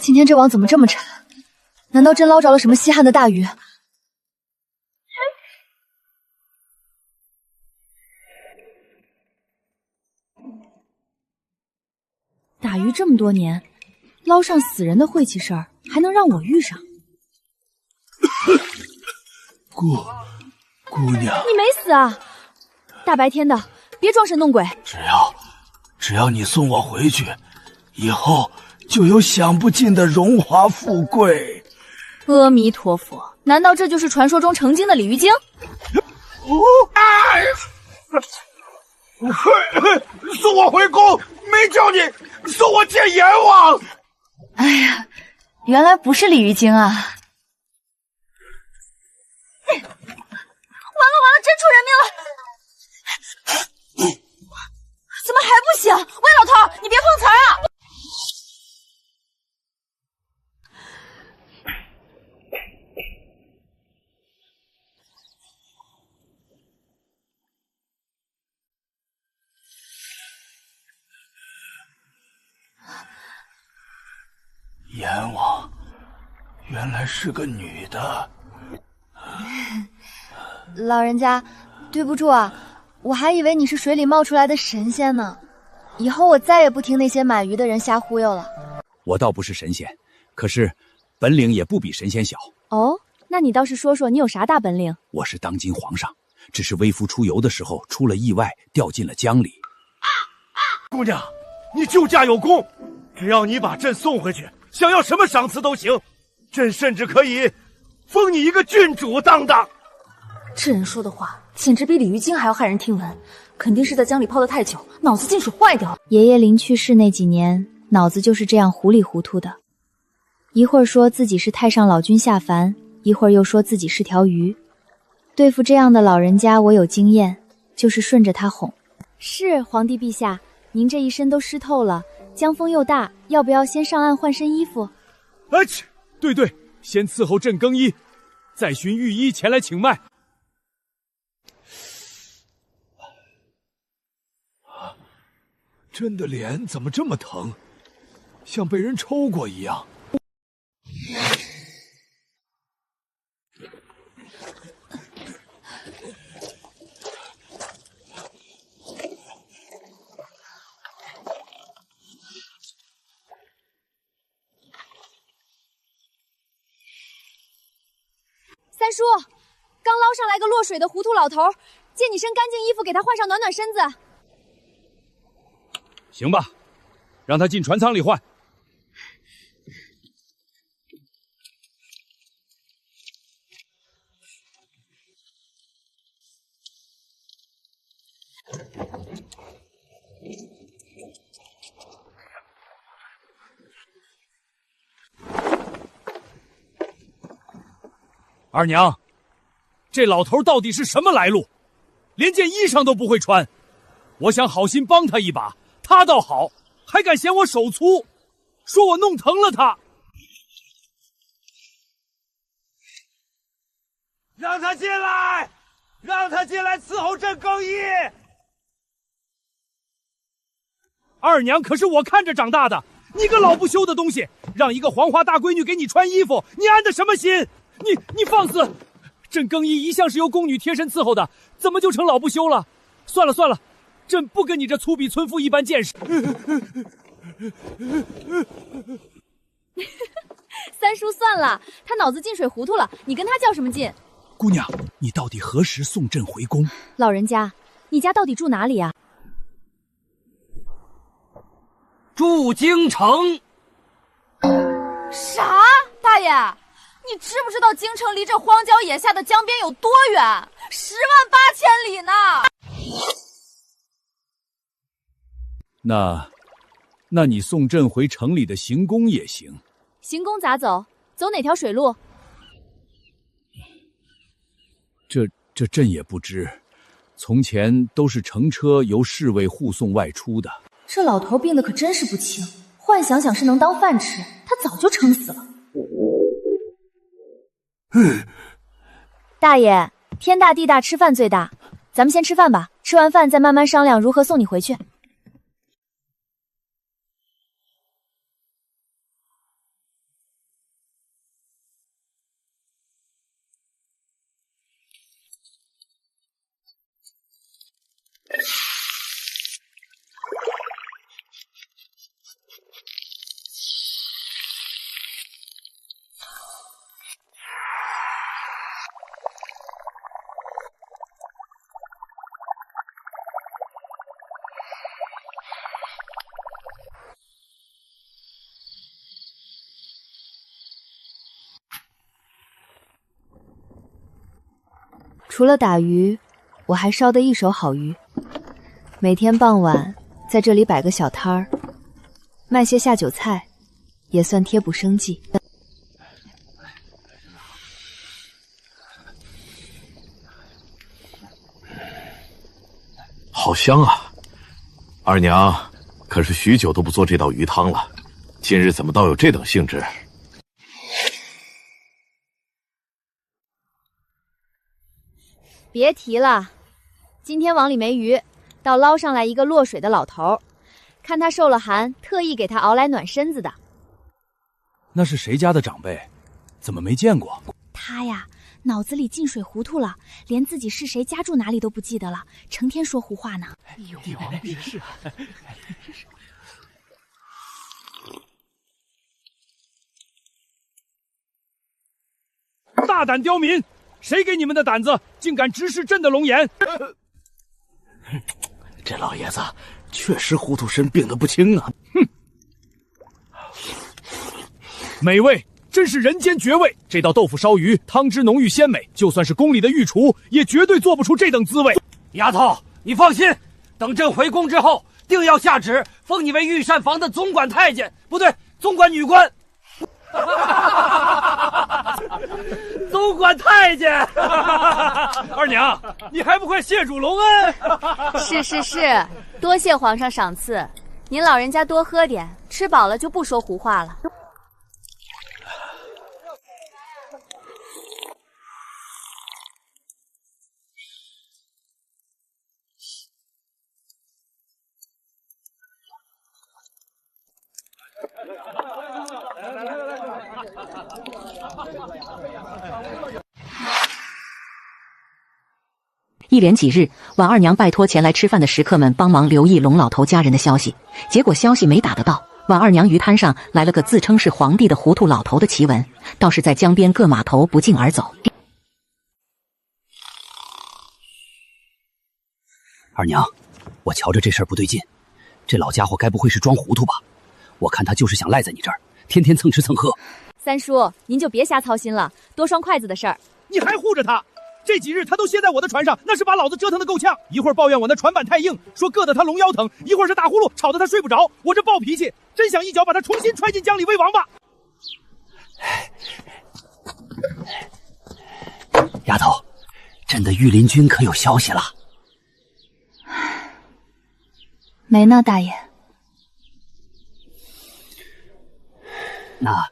今天这网怎么这么沉？难道真捞着了什么稀罕的大鱼？打鱼这么多年，捞上死人的晦气事儿，还能让我遇上？姑娘，你没死啊？大白天的，别装神弄鬼。只要你送我回去，以后就有享不尽的荣华富贵。阿弥陀佛，难道这就是传说中成精的鲤鱼精？送我回宫，没叫你送我见阎王。哎呀，原来不是鲤鱼精啊！完了，真出人命了！怎么还不醒？喂，老头，你别碰瓷儿啊！阎王原来是个女的。老人家，对不住啊，我还以为你是水里冒出来的神仙呢。以后我再也不听那些买鱼的人瞎忽悠了。我倒不是神仙，可是本领也不比神仙小。哦，那你倒是说说你有啥大本领？我是当今皇上，只是微服出游的时候出了意外，掉进了江里。姑娘，你救驾有功，只要你把朕送回去，想要什么赏赐都行，朕甚至可以封你一个郡主当当。这人说的话简直比鲤鱼精还要骇人听闻，肯定是在江里泡得太久，脑子进水坏掉了。爷爷临去世那几年，脑子就是这样糊里糊涂的，一会儿说自己是太上老君下凡，一会儿又说自己是条鱼。对付这样的老人家，我有经验，就是顺着他哄。是，皇帝陛下，您这一身都湿透了，江风又大，要不要先上岸换身衣服？对，先伺候朕更衣，再寻御医前来请脉。朕的脸怎么这么疼，像被人抽过一样。三叔，刚捞上来个落水的糊涂老头，借你身干净衣服给他换上，暖暖身子。行吧，让他进船舱里换。二娘，这老头到底是什么来路？连件衣裳都不会穿。我想好心帮他一把，他倒好，还敢嫌我手粗，说我弄疼了他。让他进来，让他进来伺候朕更衣。二娘可是我看着长大的，你个老不休的东西，让一个黄花大闺女给你穿衣服，你安的什么心？你放肆！朕更衣一向是由宫女贴身伺候的，怎么就成老不休了？算了，朕不跟你这粗鄙村妇一般见识。三叔算了，他脑子进水糊涂了，你跟他较什么劲？姑娘，你到底何时送朕回宫？老人家，你家到底住哪里啊？住京城。啥？大爷，你知不知道京城离这荒郊野下的江边有多远？108000里呢！那你送朕回城里的行宫也行。行宫咋走？走哪条水路？这朕也不知，从前都是乘车由侍卫护送外出的。这老头病得可真是不轻，幻想想是能当饭吃，他早就撑死了。大爷，天大地大，吃饭最大，咱们先吃饭吧，吃完饭再慢慢商量如何送你回去。除了打鱼，我还烧得一手好鱼。每天傍晚在这里摆个小摊儿，卖些下酒菜，也算贴补生计。好香啊！二娘可是许久都不做这道鱼汤了，今日怎么倒有这等兴致？别提了，今天网里没鱼，倒捞上来一个落水的老头，看他受了寒，特意给他熬来暖身子的。那是谁家的长辈？怎么没见过？他呀，脑子里进水糊涂了，连自己是谁、家住哪里都不记得了，成天说胡话呢。帝王别是。大胆刁民！谁给你们的胆子，竟敢直视朕的龙颜？这老爷子确实糊涂神病得不轻啊！哼，美味，真是人间绝味。这道豆腐烧鱼，汤汁浓郁鲜美，就算是宫里的御厨，也绝对做不出这等滋味。丫头，你放心，等朕回宫之后，定要下旨封你为御膳房的总管太监，不对，总管女官。总管太监，二娘，你还不快谢主隆恩？是，多谢皇上赏赐，您老人家多喝点，吃饱了就不说胡话了。一连几日，婉二娘拜托前来吃饭的食客们帮忙留意龙老头家人的消息，结果消息没打得到。婉二娘鱼摊上来了个自称是皇帝的糊涂老头的奇闻，倒是在江边各码头不胫而走。二娘，我瞧着这事儿不对劲，这老家伙该不会是装糊涂吧？我看他就是想赖在你这儿，天天蹭吃蹭喝。三叔，您就别瞎操心了，多双筷子的事儿。你还护着他？这几日他都歇在我的船上，那是把老子折腾得够呛。一会儿抱怨我那船板太硬，说硌得他龙腰疼；一会儿是打呼噜，吵得他睡不着。我这暴脾气，真想一脚把他重新踹进江里喂王八。丫头，朕的御林军可有消息了？没呢，大爷。那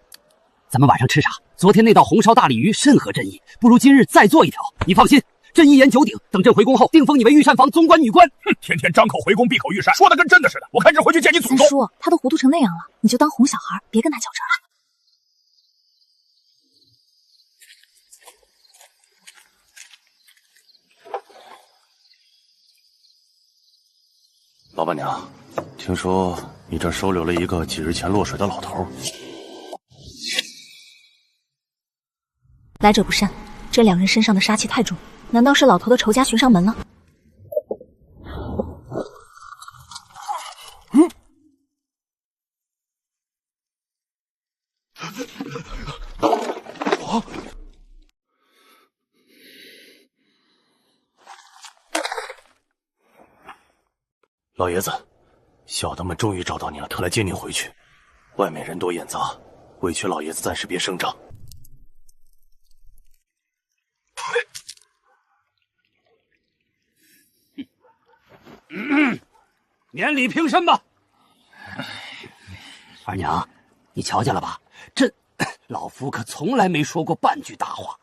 咱们晚上吃啥？昨天那道红烧大鲤鱼甚合朕意，不如今日再做一条。你放心，朕一言九鼎，等朕回宫后，定封你为御膳房总管女官。哼，天天张口回宫闭口御膳，说的跟真的似的。我看这回去见你祖宗。三叔，他都糊涂成那样了，你就当哄小孩，别跟他较真了。老板娘，听说你这收留了一个几日前落水的老头。来者不善，这两人身上的杀气太重，难道是老头的仇家寻上门了？老爷子，小的们终于找到你了，特来接您回去。外面人多眼杂，委屈老爷子暂时别声张。免礼平身吧。二娘，你瞧见了吧？老夫可从来没说过半句大话。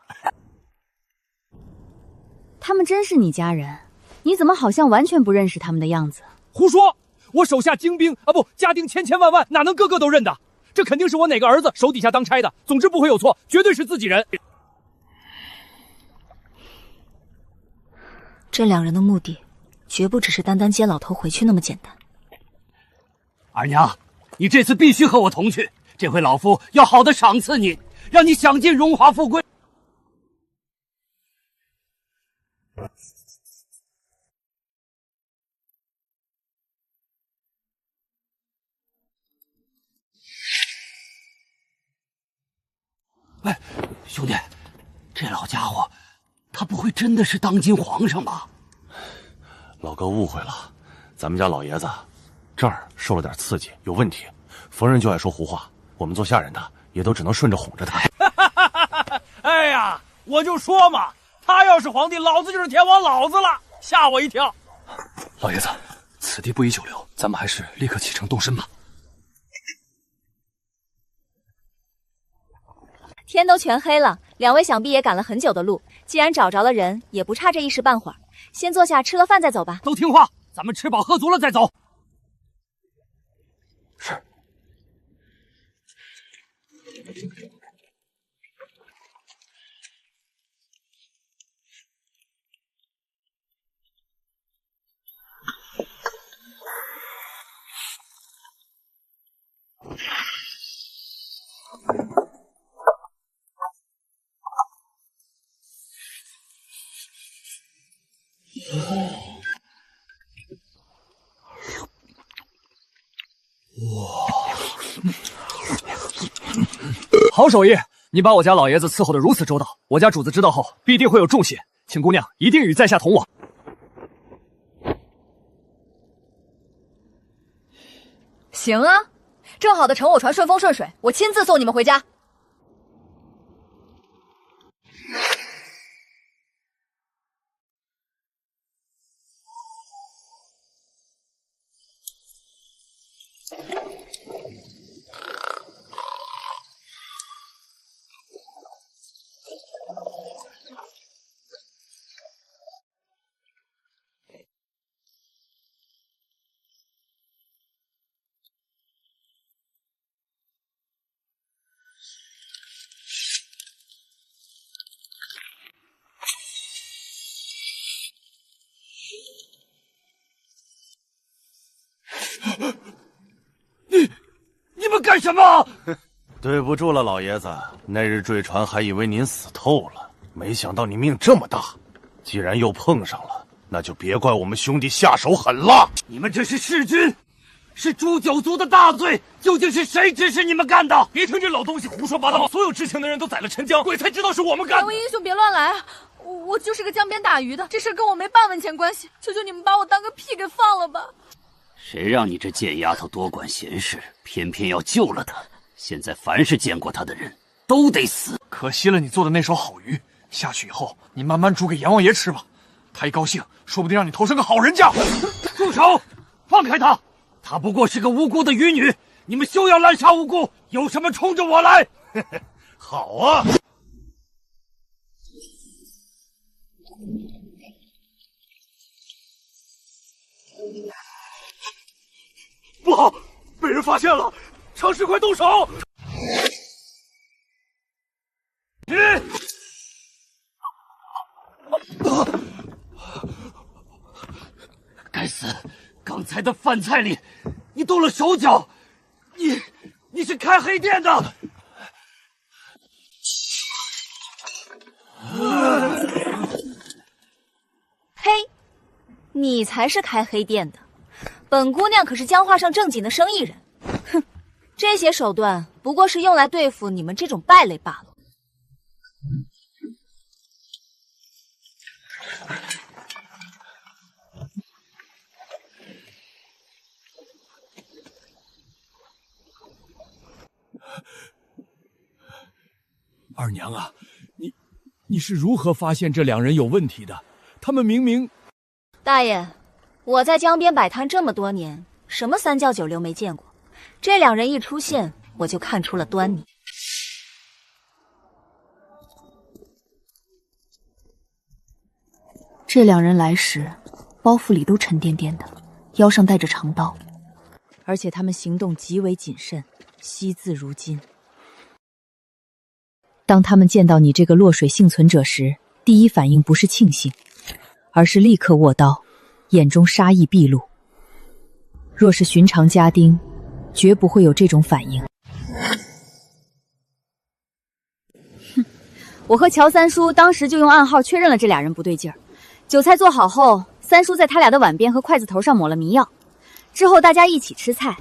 他们真是你家人，你怎么好像完全不认识他们的样子？胡说！我手下精兵啊，不，家丁千千万万，哪能个个都认得？这肯定是我哪个儿子手底下当差的，总之不会有错，绝对是自己人。这两人的目的，绝不只是单单接老头回去那么简单。二娘，你这次必须和我同去，这回老夫要好的赏赐你，让你享尽荣华富贵。哎，兄弟，这老家伙他不会真的是当今皇上吧？老哥误会了，咱们家老爷子这儿受了点刺激，有问题，逢人就爱说胡话，我们做下人的也都只能顺着哄着他。哎呀，我就说嘛，他要是皇帝，老子就是天王老子了，吓我一跳。老爷子，此地不宜久留，咱们还是立刻启程动身吧。天都全黑了，两位想必也赶了很久的路，既然找着了人，也不差这一时半会儿。先坐下吃了饭再走吧。都听话，咱们吃饱喝足了再走。是。好手艺，你把我家老爷子伺候得如此周到，我家主子知道后必定会有重谢，请姑娘一定与在下同往。行啊，正好的乘我船顺风顺水，我亲自送你们回家。你们干什么？对不住了，老爷子，那日坠船还以为您死透了，没想到你命这么大。既然又碰上了，那就别怪我们兄弟下手狠辣。你们这是弑君，是诛九族的大罪，究竟是谁指使你们干的？别听这老东西胡说八道，所有知情的人都宰了陈江，鬼才知道是我们干的。两位英雄别乱来啊！我就是个江边打鱼的，这事跟我没半文钱关系，求求你们把我当个屁给放了吧！谁让你这贱丫头多管闲事，偏偏要救了她？现在凡是见过她的人都得死。可惜了你做的那手好鱼，下去以后你慢慢煮给阎王爷吃吧，他一高兴，说不定让你投生个好人家。住手！放开她！她不过是个无辜的渔女，你们休要滥杀无辜，有什么冲着我来！好啊！不好，被人发现了！程氏，快动手！该死！刚才的饭菜里，你动了手脚，你是开黑店的！呸！你才是开黑店的，本姑娘可是江化上正经的生意人。哼，这些手段不过是用来对付你们这种败类罢了。二娘啊，你是如何发现这两人有问题的？他们明明……大爷，我在江边摆摊这么多年，什么三教九流没见过，这两人一出现，我就看出了端倪。这两人来时，包袱里都沉甸甸的，腰上带着长刀，而且他们行动极为谨慎，惜字如金。当他们见到你这个落水幸存者时，第一反应不是庆幸，而是立刻握刀，眼中杀意毕露。若是寻常家丁，绝不会有这种反应。哼，我和乔三叔当时就用暗号确认了这俩人不对劲儿。酒菜做好后，三叔在他俩的碗边和筷子头上抹了迷药，之后大家一起吃菜。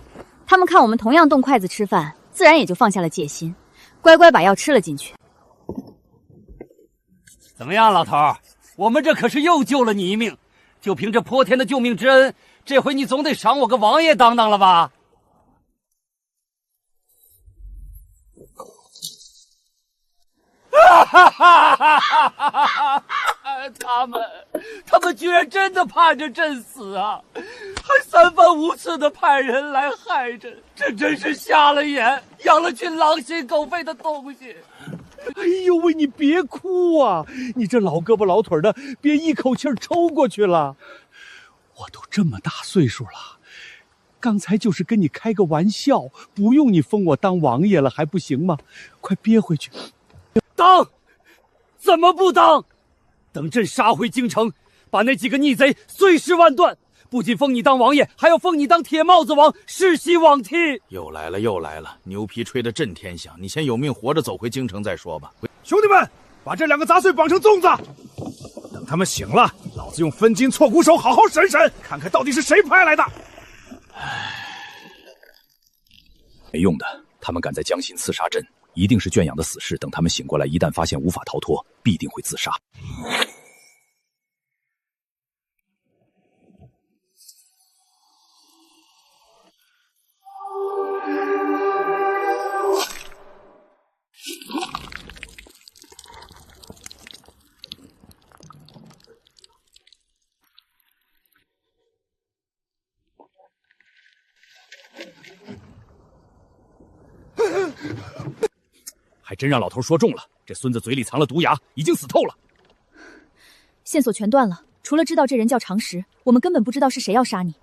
他们看我们同样动筷子吃饭，自然也就放下了戒心，乖乖把药吃了进去。怎么样，老头儿？我们这可是又救了你一命，就凭这泼天的救命之恩，这回你总得赏我个王爷当当了吧？他们居然真的盼着朕死啊，还三番五次的派人来害朕，这真是瞎了眼，养了群狼心狗肺的东西。哎呦喂，你别哭啊！你这老胳膊老腿的，别一口气抽过去了。我都这么大岁数了，刚才就是跟你开个玩笑，不用你封我当王爷了，还不行吗？快憋回去。当？怎么不当？等朕杀回京城，把那几个逆贼碎尸万段，不仅封你当王爷，还要封你当铁帽子王，世袭罔替。又来了，又来了，牛皮吹得震天响。你先有命活着走回京城再说吧。兄弟们，把这2个杂碎绑成粽子，等他们醒了，老子用分筋错骨手好好审审，看看到底是谁派来的。没用的，他们敢在江心刺杀朕，一定是圈养的死士。等他们醒过来，一旦发现无法逃脱，必定会自杀。还真让老头说中了，这孙子嘴里藏了毒牙，已经死透了。线索全断了，除了知道这人叫常石，我们根本不知道是谁要杀你。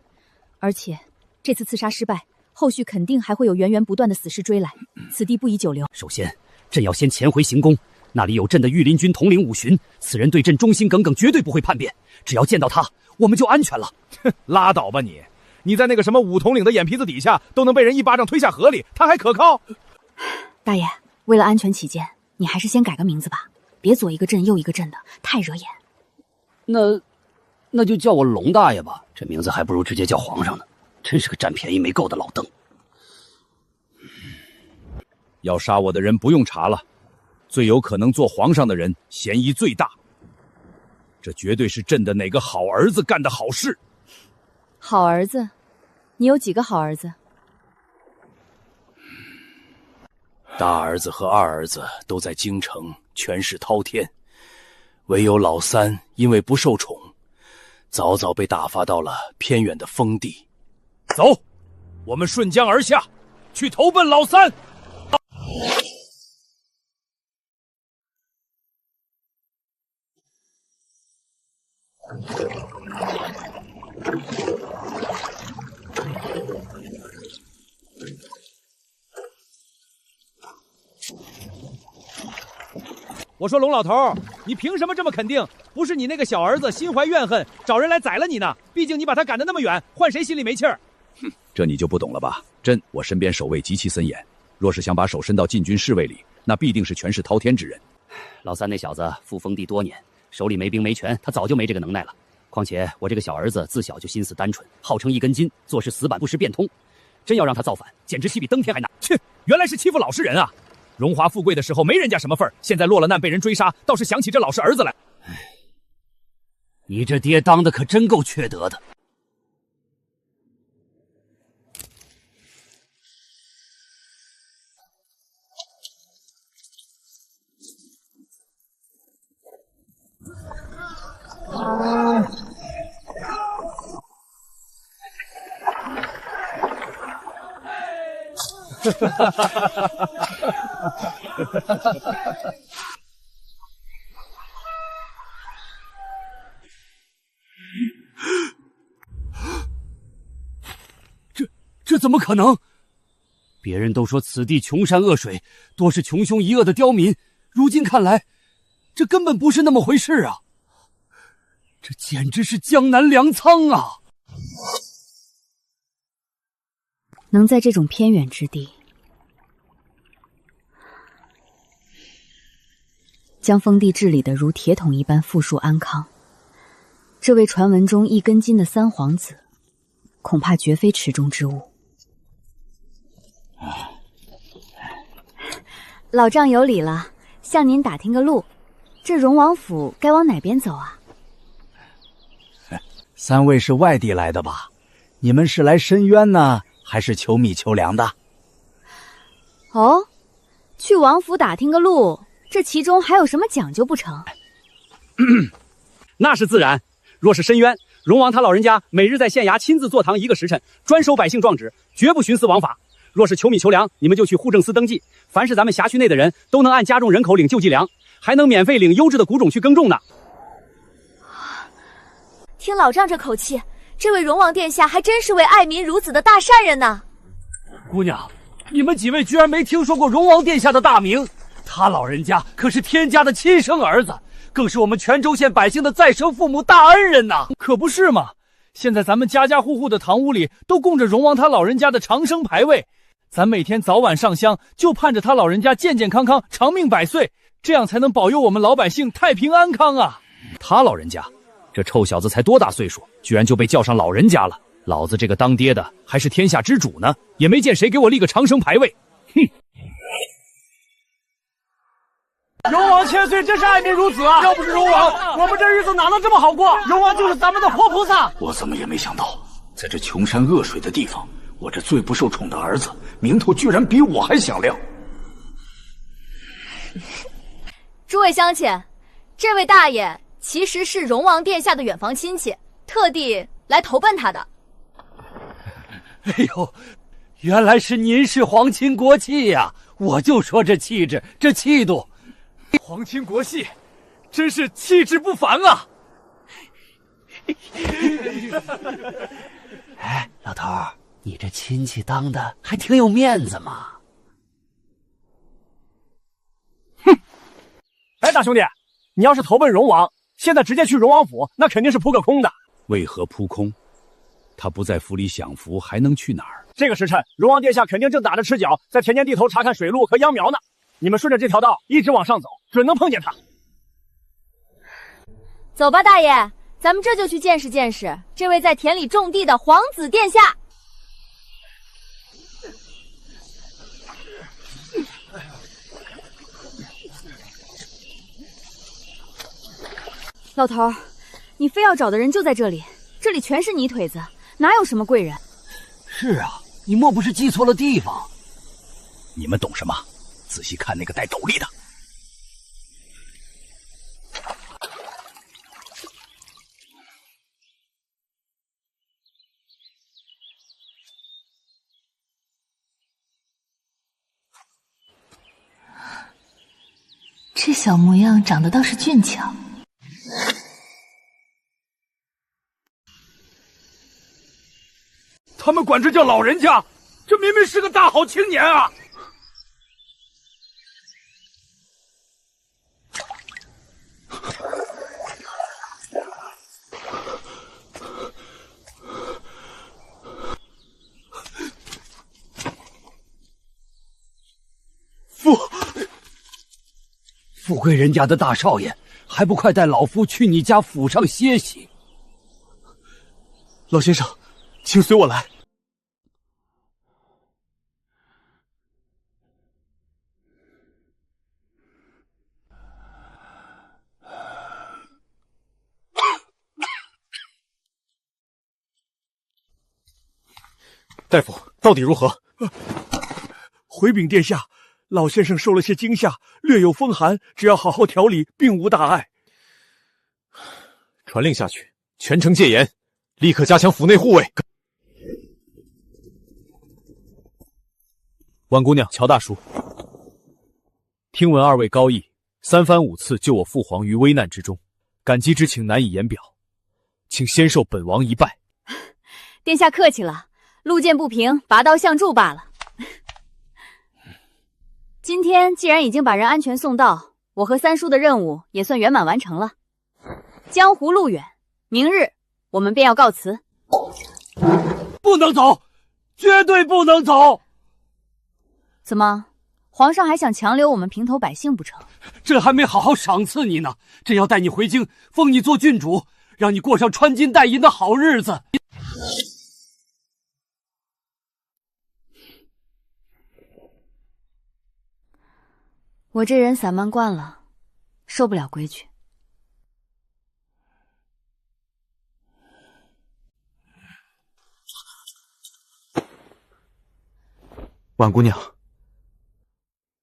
而且这次刺杀失败，后续肯定还会有源源不断的死士追来，此地不宜久留。首先，朕要先前回行宫，那里有朕的御林军统领武巡，此人对朕忠心耿耿，绝对不会叛变。只要见到他，我们就安全了。拉倒吧你！你在那个什么武统领的眼皮子底下，都能被人一巴掌推下河里，他还可靠？大爷，为了安全起见，你还是先改个名字吧，别左一个朕右一个朕的，太惹眼。那就叫我龙大爷吧，这名字还不如直接叫皇上呢，真是个占便宜没够的老邓。要杀我的人不用查了，最有可能做皇上的人嫌疑最大，这绝对是朕的哪个好儿子干的好事。好儿子？你有几个好儿子？大儿子和二儿子都在京城权势滔天，唯有老三因为不受宠，早早被打发到了偏远的封地。走，我们顺江而下，去投奔老三。我说龙老头，你凭什么这么肯定？不是你那个小儿子心怀怨恨，找人来宰了你呢？毕竟你把他赶得那么远，换谁心里没气儿？哼，这你就不懂了吧？我身边守卫极其森严，若是想把手伸到禁军侍卫里，那必定是权势滔天之人。老三那小子赴封地多年，手里没兵没权，他早就没这个能耐了。况且我这个小儿子自小就心思单纯，号称一根筋，做事死板不识变通。真要让他造反，简直岂比登天还难。切，原来是欺负老实人啊！荣华富贵的时候没人家什么份儿，现在落了难被人追杀，倒是想起这老实儿子来。你这爹当的可真够缺德的。这怎么可能？别人都说此地穷山恶水，多是穷凶极恶的刁民，如今看来，这根本不是那么回事啊！这简直是江南粮仓啊！能在这种偏远之地将封地治理得如铁桶一般富庶安康，这位传闻中一根筋的三皇子，恐怕绝非池中之物。老丈有礼了，向您打听个路，这荣王府该往哪边走啊？三位是外地来的吧？你们是来申冤呢，还是求米求粮的？哦，去王府打听个路，这其中还有什么讲究不成？那是自然。若是申冤，荣王他老人家每日在县衙亲自坐堂1个时辰，专收百姓状纸，绝不徇私枉法。若是求米求粮，你们就去户政司登记，凡是咱们辖区内的人都能按家中人口领救济粮，还能免费领优质的谷种去耕种呢。听老丈这口气，这位荣王殿下还真是位爱民如子的大善人呢。姑娘，你们几位居然没听说过荣王殿下的大名？他老人家可是天家的亲生儿子，更是我们泉州县百姓的再生父母大恩人呐！可不是嘛！现在咱们家家户户的堂屋里都供着荣王他老人家的长生牌位，咱每天早晚上香，就盼着他老人家健健康康、长命百岁，这样才能保佑我们老百姓太平安康啊！他老人家，这臭小子才多大岁数，居然就被叫上老人家了！老子这个当爹的还是天下之主呢，也没见谁给我立个长生牌位。哼！荣王千岁真是爱民如子啊！要不是荣王，我们这日子哪能这么好过？荣王就是咱们的活菩萨。我怎么也没想到，在这穷山恶水的地方，我这最不受宠的儿子，名头居然比我还响亮。诸位乡亲，这位大爷其实是荣王殿下的远房亲戚，特地来投奔他的。哎呦，原来是您是皇亲国戚呀！我就说这气质，这气度。皇亲国戚，真是气质不凡啊！哎，老头儿，你这亲戚当的还挺有面子嘛。哼！哎，大兄弟，你要是投奔荣王，现在直接去荣王府，那肯定是扑个空的。为何扑空？他不在府里享福，还能去哪儿？这个时辰，荣王殿下肯定正打着赤脚，在田间地头查看水路和秧苗呢。你们顺着这条道一直往上走，准能碰见他。走吧，大爷，咱们这就去见识见识这位在田里种地的皇子殿下。老头儿，你非要找的人就在这里，这里全是泥腿子，哪有什么贵人？是啊，你莫不是记错了地方？你们懂什么？仔细看那个戴斗笠的。这小模样长得倒是俊俏。他们管这叫老人家，这明明是个大好青年啊！富贵人家的大少爷，还不快带老夫去你家府上歇息？老先生，请随我来。大夫，到底如何？回禀殿下，老先生受了些惊吓，略有风寒，只要好好调理，并无大碍。传令下去，全城戒严，立刻加强府内护卫。婉姑娘，乔大叔，听闻二位高义三番五次救我父皇于危难之中，感激之情难以言表，请先受本王一拜。殿下客气了，路见不平，拔刀相助罢了。今天既然已经把人安全送到，我和三叔的任务也算圆满完成了。江湖路远，明日我们便要告辞。不能走，绝对不能走！怎么，皇上还想强留我们平头百姓不成？这还没好好赏赐你呢，朕要带你回京，封你做郡主，让你过上穿金戴银的好日子。我这人散漫惯了，受不了规矩。婉姑娘，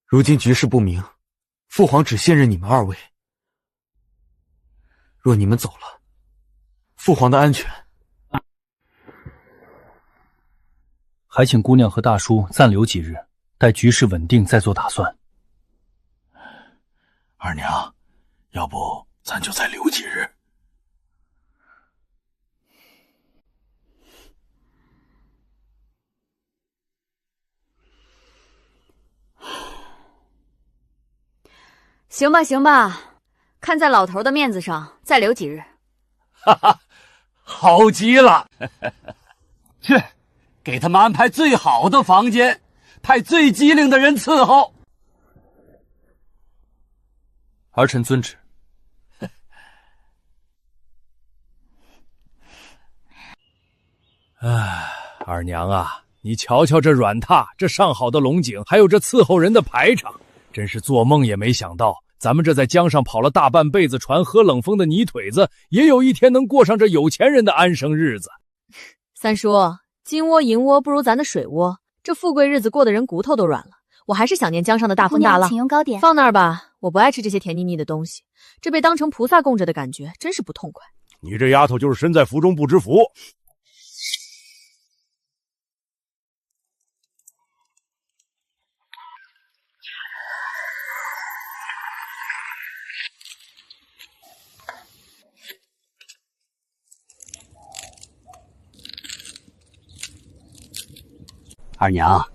如今局势不明，父皇只信任你们二位。若你们走了，父皇的安全……还请姑娘和大叔暂留几日，待局势稳定再做打算。二娘，要不咱就再留几日？行吧，行吧，看在老头的面子上，再留几日。哈哈，好极了！去，给他们安排最好的房间，派最机灵的人伺候。儿臣遵旨。二娘啊，你瞧瞧这软榻，这上好的龙井，还有这伺候人的排场，真是做梦也没想到，咱们这在江上跑了大半辈子船，喝冷风的泥腿子，也有一天能过上这有钱人的安生日子。三叔，金窝银窝不如咱的水窝，这富贵日子过的人骨头都软了。我还是想念江上的大风大浪。请用糕点。放那儿吧，我不爱吃这些甜腻腻的东西，这被当成菩萨供着的感觉真是不痛快。你这丫头就是身在福中不知福。二娘，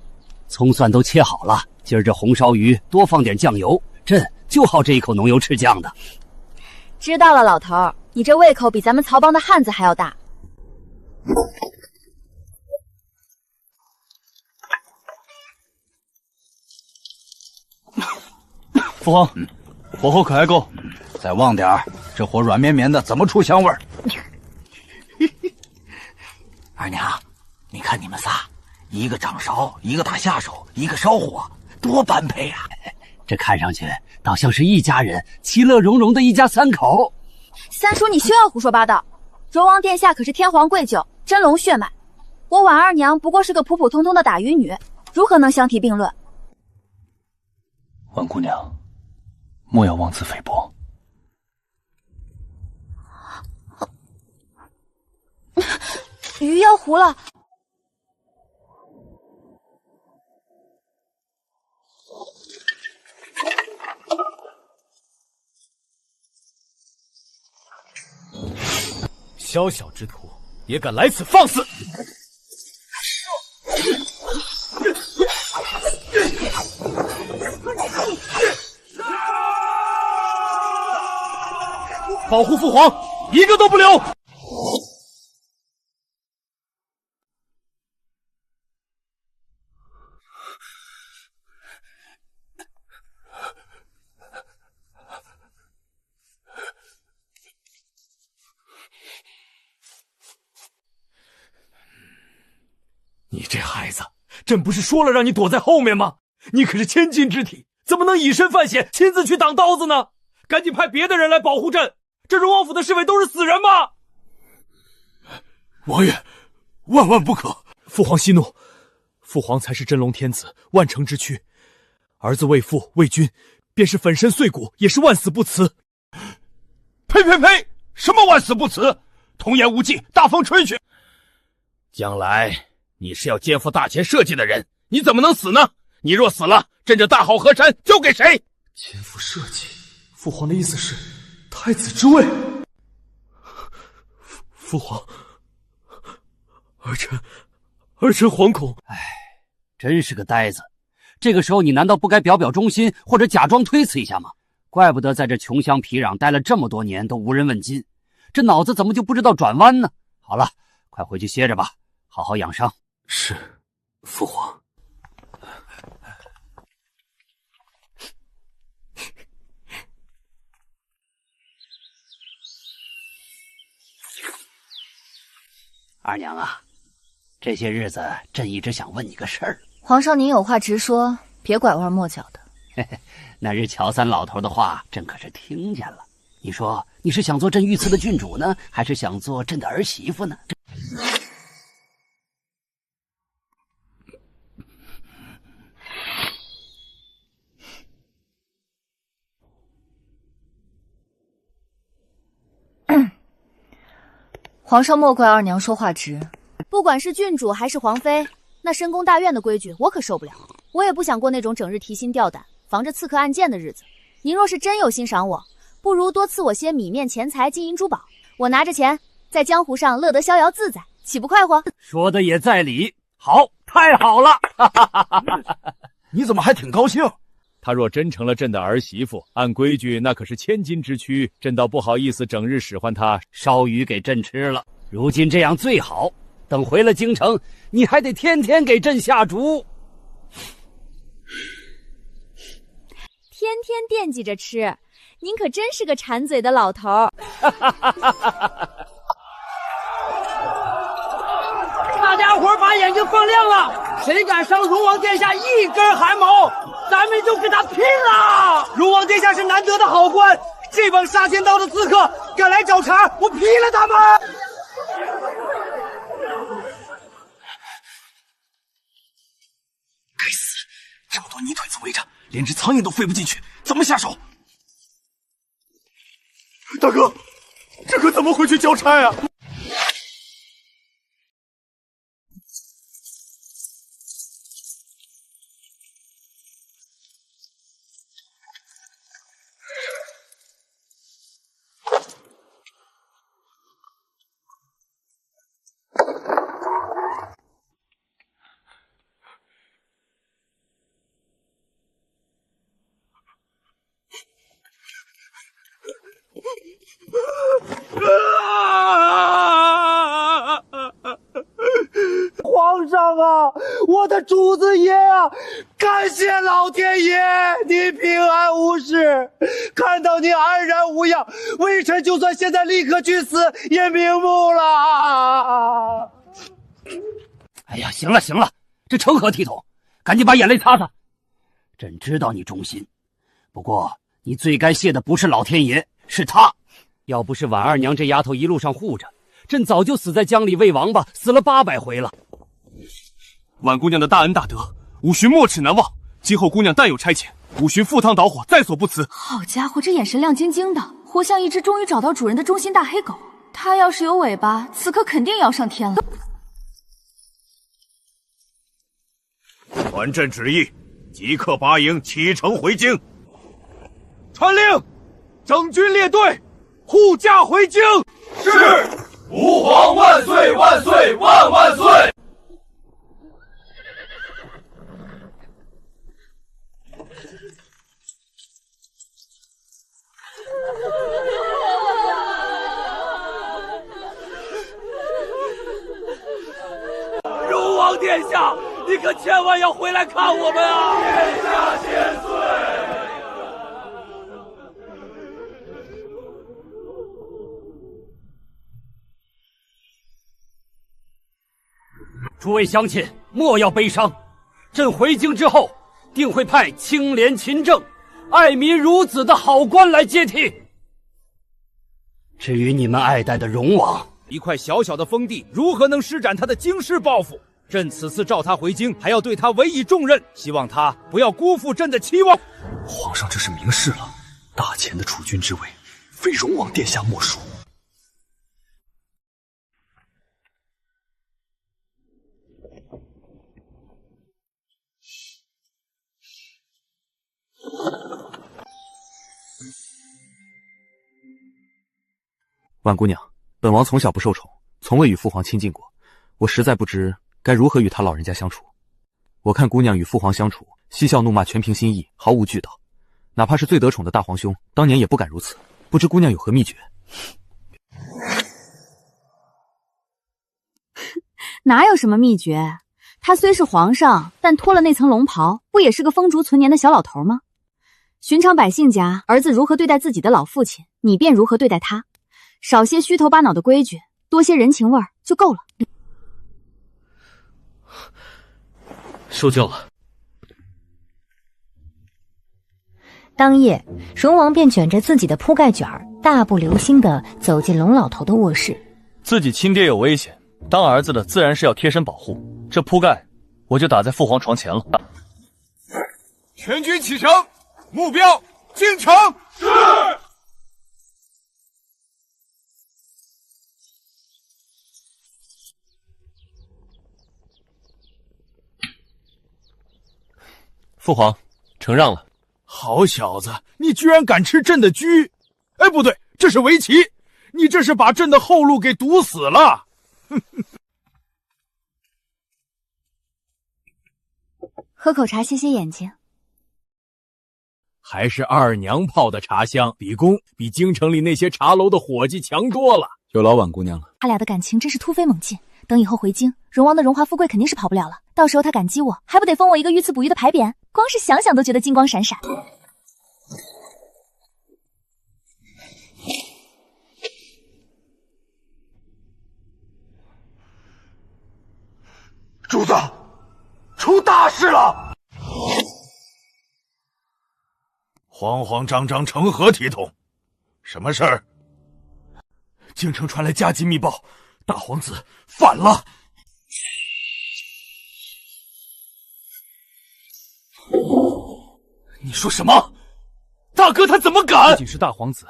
葱蒜都切好了，今儿这红烧鱼多放点酱油，朕就好这一口浓油赤酱的。知道了，老头，你这胃口比咱们曹帮的汉子还要大。父皇，火候可还够？再旺点儿，这火软绵绵的，怎么出香味儿？二娘，你看你们仨，一个掌勺，一个打下手，一个烧火，多般配啊！这看上去倒像是一家人，其乐融融的一家三口。三叔，你休要胡说八道！柔王殿下可是天皇贵胄，真龙血脉，我婉二娘不过是个普普通通的打鱼女，如何能相提并论？婉姑娘，莫要妄自菲薄。鱼要糊了。小小之徒也敢来此放肆！保护父皇，一个都不留！你这孩子，朕不是说了让你躲在后面吗？你可是千金之体，怎么能以身犯险，亲自去挡刀子呢？赶紧派别的人来保护朕！这荣王府的侍卫都是死人吗？王爷，万万不可！父皇息怒，父皇才是真龙天子，万成之躯。儿子为父为君，便是粉身碎骨，也是万死不辞。呸呸呸！什么万死不辞？童言无忌，大风吹去。将来你是要肩负大钱社稷的人，你怎么能死呢？你若死了，朕这大好河山交给谁？肩负社稷，父皇的意思是太子之位。父皇，儿臣惶恐。真是个呆子！这个时候你难道不该表表忠心，或者假装推辞一下吗？怪不得在这穷乡僻壤待了这么多年都无人问津，这脑子怎么就不知道转弯呢？好了，快回去歇着吧，好好养伤。是，父皇。二娘啊，这些日子朕一直想问你个事儿。皇上您有话直说，别拐弯抹角的。那日乔三老头的话，朕可是听见了。你说你是想做朕御赐的郡主呢，还是想做朕的儿媳妇呢？皇上莫怪二娘说话直，不管是郡主还是皇妃，那深宫大院的规矩我可受不了。我也不想过那种整日提心吊胆、防着刺客暗箭的日子。您若是真有欣赏我，不如多赐我些米面钱财、金银珠宝，我拿着钱在江湖上乐得逍遥自在，岂不快活？说的也在理，好，太好了！你怎么还挺高兴？她若真成了朕的儿媳妇，按规矩那可是千金之躯，朕倒不好意思整日使唤她烧鱼给朕吃了。如今这样最好，等回了京城，你还得天天给朕下厨。天天惦记着吃，您可真是个馋嘴的老头儿。大家伙把眼睛放亮了，谁敢伤荣王殿下一根汗毛，咱们就跟他拼了！荣王殿下是难得的好官，这帮杀千刀的刺客敢来找茬，我劈了他们！该死，这么多泥腿子围着，连只苍蝇都飞不进去，怎么下手？大哥，这可怎么回去交差啊？皇上啊，我的主子爷啊，感谢老天爷，你平安无事，看到你安然无恙，微臣就算现在立刻去死也瞑目了。哎呀，行了行了，这成何体统？赶紧把眼泪擦擦。朕知道你忠心，不过你最该谢的不是老天爷，是他。要不是婉二娘这丫头一路上护着，朕早就死在江里喂王八，死了800回了。婉姑娘的大恩大德，五旬没齿难忘。今后姑娘但有差遣，五旬赴汤蹈火，在所不辞。好家伙，这眼神亮晶晶的，活像一只终于找到主人的忠心大黑狗。它要是有尾巴，此刻肯定要上天了。传朕旨意，即刻拔营启程回京。传令，整军列队，护驾回京。是，吾皇万岁万岁万万岁！荣王殿下，你可千万要回来看我们啊！殿下千岁！诸位乡亲，莫要悲伤。朕回京之后，定会派清廉勤政、爱民如子的好官来接替。至于你们爱戴的荣王，一块小小的封地，如何能施展他的惊世抱负？朕此次召他回京，还要对他委以重任，希望他不要辜负朕的期望。皇上这是明示了，大前的储君之位，非荣王殿下莫属。婉姑娘，本王从小不受宠，从未与父皇亲近过，我实在不知该如何与他老人家相处。我看姑娘与父皇相处，嬉笑怒骂全凭心意，毫无惧道。哪怕是最得宠的大皇兄，当年也不敢如此。不知姑娘有何秘诀？哪有什么秘诀？他虽是皇上，但脱了那层龙袍，不也是个风烛存年的小老头吗？寻常百姓家，儿子如何对待自己的老父亲，你便如何对待他。少些虚头巴脑的规矩，多些人情味儿就够了。受教了。当夜，荣王便卷着自己的铺盖卷儿，大步流星地走进龙老头的卧室。自己亲爹有危险，当儿子的自然是要贴身保护。这铺盖，我就打在父皇床前了。全军启程，目标京城。是。父皇，承让了。好小子，你居然敢吃朕的车！哎，不对，这是围棋，你这是把朕的后路给堵死了。喝口茶歇歇眼睛。还是二娘泡的茶香，比京城里那些茶楼的伙计强多了。有劳婉姑娘了。他俩的感情真是突飞猛进。等以后回京，荣王的荣华富贵肯定是跑不了了。到时候他感激我，还不得封我一个御赐捕鱼的牌匾？光是想想都觉得金光闪闪。主子，出大事了！慌慌张张，成何体统？什么事儿？京城传来加急密报，大皇子反了。你说什么？大哥他怎么敢？不仅是大皇子，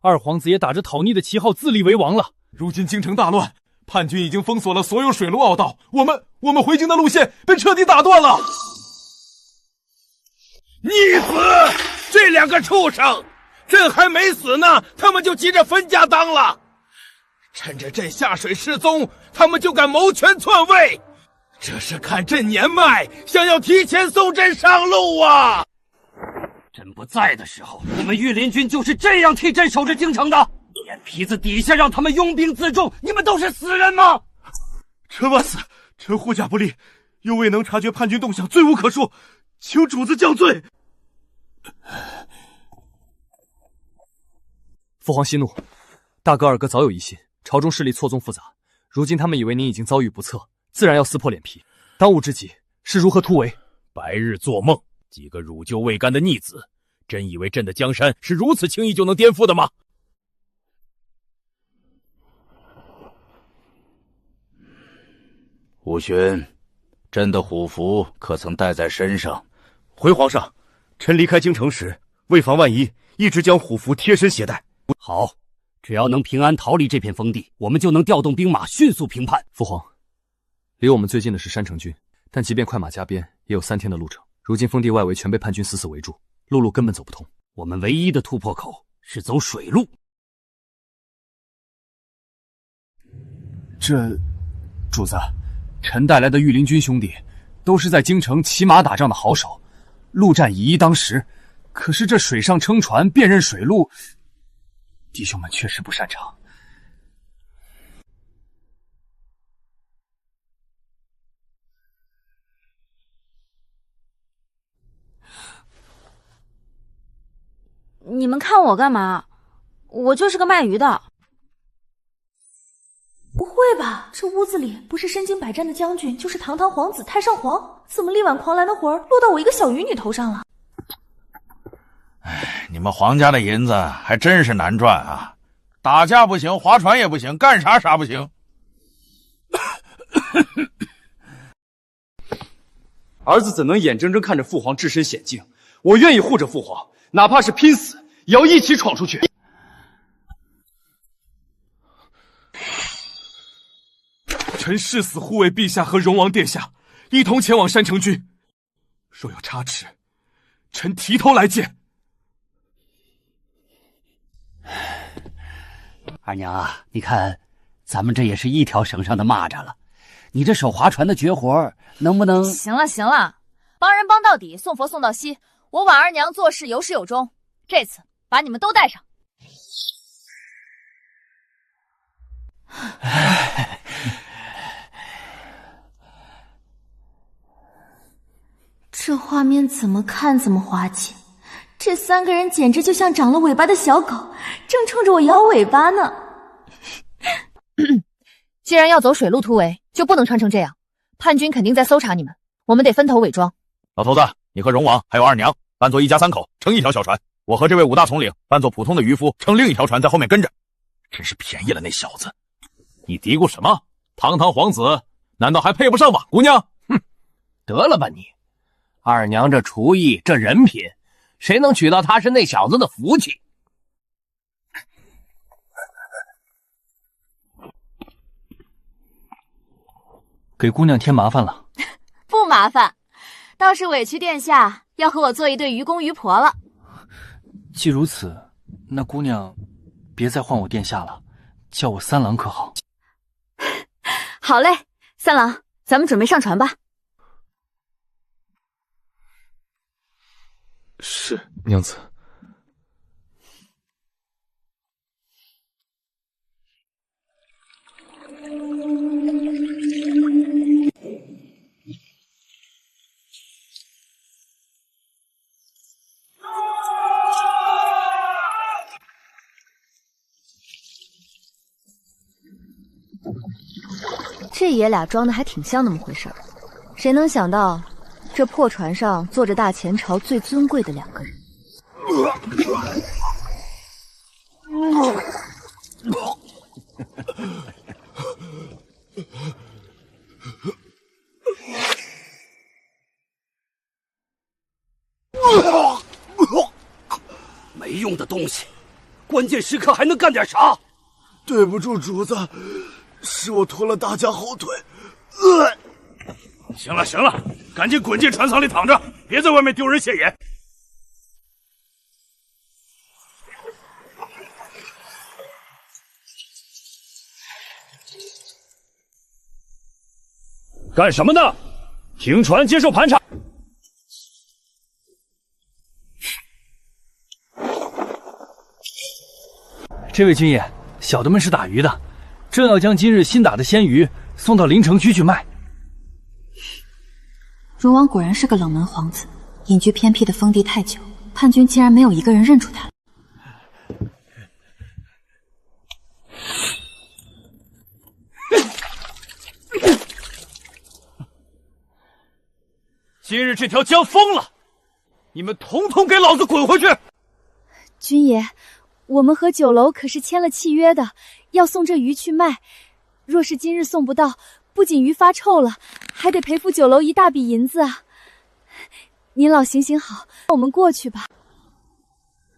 二皇子也打着讨逆的旗号自立为王了。如今京城大乱，叛军已经封锁了所有水路奥道，我们回京的路线被彻底打断了。逆子！这两个畜生，朕还没死呢，他们就急着分家当了。趁着朕下水失踪，他们就敢谋权篡位，这是看朕年迈，想要提前送朕上路啊！朕不在的时候，你们御林军就是这样替朕守着京城的，眼皮子底下让他们拥兵自重，你们都是死人吗？臣万死，臣护驾不力，又未能察觉叛军动向，罪无可恕，请主子降罪。父皇息怒，大哥二哥早有疑心，朝中势力错综复杂，如今他们以为您已经遭遇不测，自然要撕破脸皮。当务之急是如何突围。白日做梦，几个辱旧未干的逆子，真以为朕的江山是如此轻易就能颠覆的吗？武勋，朕的虎符可曾带在身上？回皇上，臣离开京城时，为防万一，一直将虎符贴身携带。好，只要能平安逃离这片封地，我们就能调动兵马迅速平叛。父皇，离我们最近的是山城军，但即便快马加鞭，也有3天的路程。如今封地外围全被叛军死死围住，路根本走不通。我们唯一的突破口是走水路。主子，臣带来的御林军兄弟都是在京城骑马打仗的好手，陆战以一当十。可是这水上撑船辨认水路，弟兄们确实不擅长。你们看我干嘛？我就是个卖鱼的。不会吧，这屋子里不是身经百战的将军，就是堂堂皇子太上皇，怎么力挽狂澜的活儿落到我一个小渔女头上了？哎，你们皇家的银子还真是难赚啊！打架不行，划船也不行，干啥不行。儿子怎能眼睁睁看着父皇置身险境？我愿意护着父皇，哪怕是拼死，也要一起闯出去。臣誓死护卫陛下和荣王殿下，一同前往山城军。若有差池，臣提头来见。二娘啊，你看，咱们这也是一条绳上的蚂蚱了。你这手划船的绝活，能不能……行了行了，帮人帮到底，送佛送到西。我婉二娘做事有始有终，这次把你们都带上。这画面怎么看怎么滑稽，这3个人简直就像长了尾巴的小狗，正冲着我摇尾巴呢。既然要走水路突围，就不能穿成这样，叛军肯定在搜查你们，我们得分头伪装。老头子，你和荣王还有二娘扮作一家3口，乘一条小船。我和这位5大统领扮作普通的渔夫，乘另一条船在后面跟着。真是便宜了那小子！你嘀咕什么？堂堂皇子，难道还配不上瓦姑娘？哼，得了吧你！二娘这厨艺，这人品，谁能娶到她是那小子的福气。给姑娘添麻烦了。不麻烦，倒是委屈殿下要和我做一对愚公愚婆了。既如此，那姑娘别再唤我殿下了，叫我三郎可好？好嘞，三郎，咱们准备上船吧。是，娘子。这爷俩装的还挺像那么回事儿，谁能想到，这破船上坐着大前朝最尊贵的2个人。没用的东西，关键时刻还能干点啥？对不住，主子，是我拖了大家后腿。行了行了，赶紧滚进船舱里躺着，别在外面丢人现眼。干什么呢？停船接受盘查。这位军爷，小的们是打鱼的，正要将今日新打的鲜鱼送到临城区去卖。荣王果然是个冷门皇子，隐居偏僻的封地太久，叛军竟然没有一个人认出他。今日这条江疯了，你们统统给老子滚回去！军爷，我们和酒楼可是签了契约的，要送这鱼去卖。若是今日送不到，不仅鱼发臭了，还得赔付酒楼一大笔银子啊！您老行行好，我们过去吧。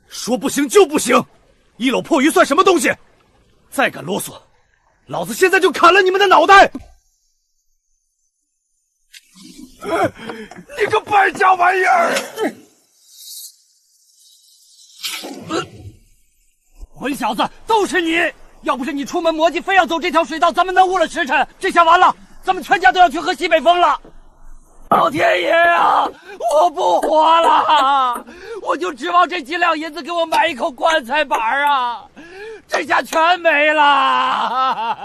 说不行就不行，一篓破鱼算什么东西？再敢啰嗦，老子现在就砍了你们的脑袋！你个败家玩意儿！混小子，都是你！要不是你出门磨叽，非要走这条水道，咱们耽误了时辰。这下完了，咱们全家都要去喝西北风了。老天爷啊，我不活了！我就指望这几两银子给我买一口棺材板啊，这下全没了。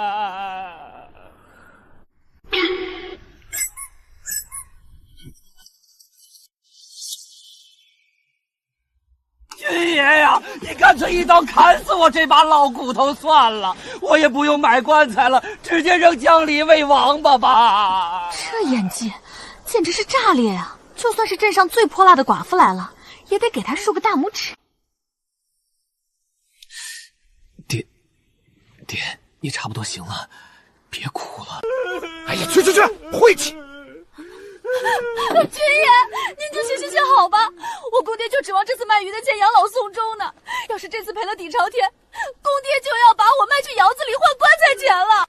军爷呀，你干脆一刀砍死我这把老骨头算了，我也不用买棺材了，直接扔江里喂王八吧。这演技简直是炸裂啊！就算是镇上最泼辣的寡妇来了，也得给他竖个大拇指。爹，你差不多行了，别哭了。哎呀，去，晦气！军爷，您就行行好吧，我公爹就指望这次卖鱼的钱养老送终呢。要是这次赔了底朝天，公爹就要把我卖去窑子里换棺材钱了。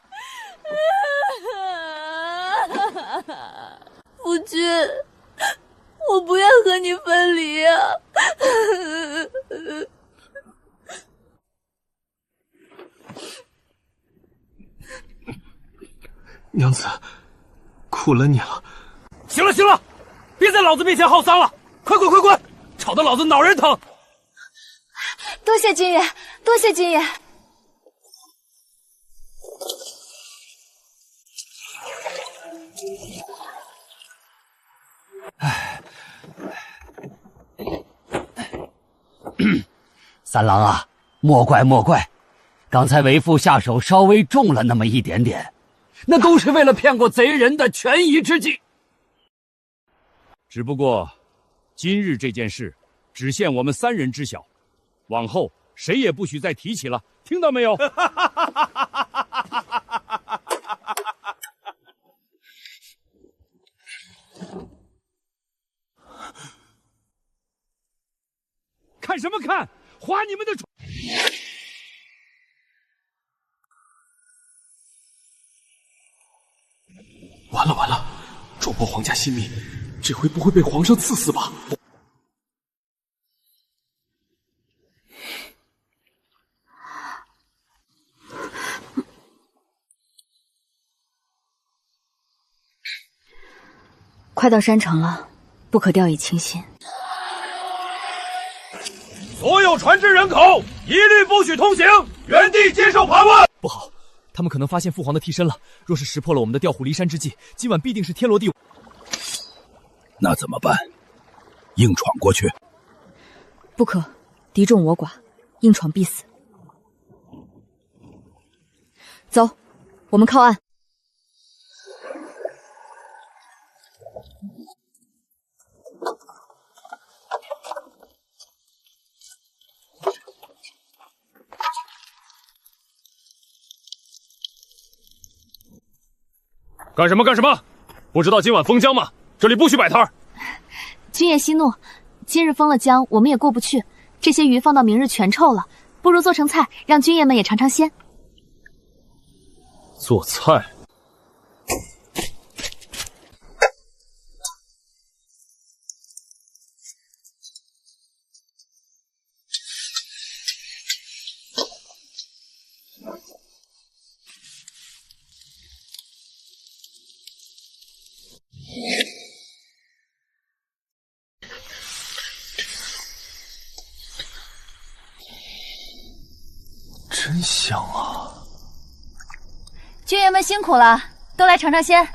夫君，我不愿和你分离啊。娘子，苦了你了。行了，别在老子面前耗丧了，快滚，吵得老子脑仁疼。多谢军爷，多谢军爷。三郎啊，莫怪，刚才为父下手稍微重了那么一点点，那都是为了骗过贼人的权宜之计。只不过，今日这件事只限我们3人知晓，往后谁也不许再提起了，听到没有？看什么看？划你们的船！完了完了，撞破皇家性命，这回不会被皇上赐死吧？快到山城了，不可掉以轻心。所有船只人口一律不许通行，原地接受盘问。不好，他们可能发现父皇的替身了。若是识破了我们的调虎离山之计，今晚必定是天罗地网。那怎么办？硬闯过去？不可，敌众我寡，硬闯必死。走，我们靠岸。干什么干什么？不知道今晚封江吗？这里不许摆摊儿。君爷息怒，今日封了江，我们也过不去。这些鱼放到明日全臭了，不如做成菜，让君爷们也尝尝鲜。做菜？真香啊！君爷们辛苦了，都来尝尝鲜。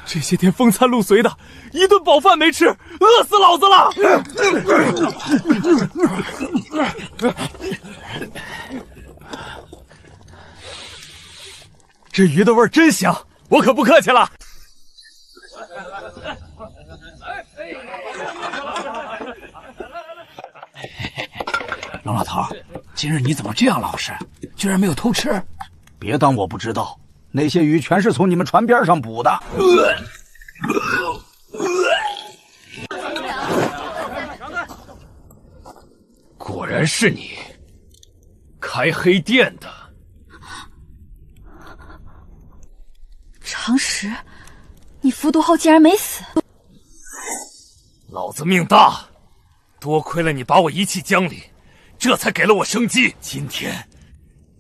这些天风餐露随的，一顿饱饭没吃，饿死老子了！这鱼的味儿真香，我可不客气了。龙老头，今日你怎么这样老实？居然没有偷吃？别当我不知道，那些鱼全是从你们船边上捕的。果然是你，开黑店的。常识，你服毒后竟然没死！老子命大，多亏了你把我遗弃江里，这才给了我生机。今天，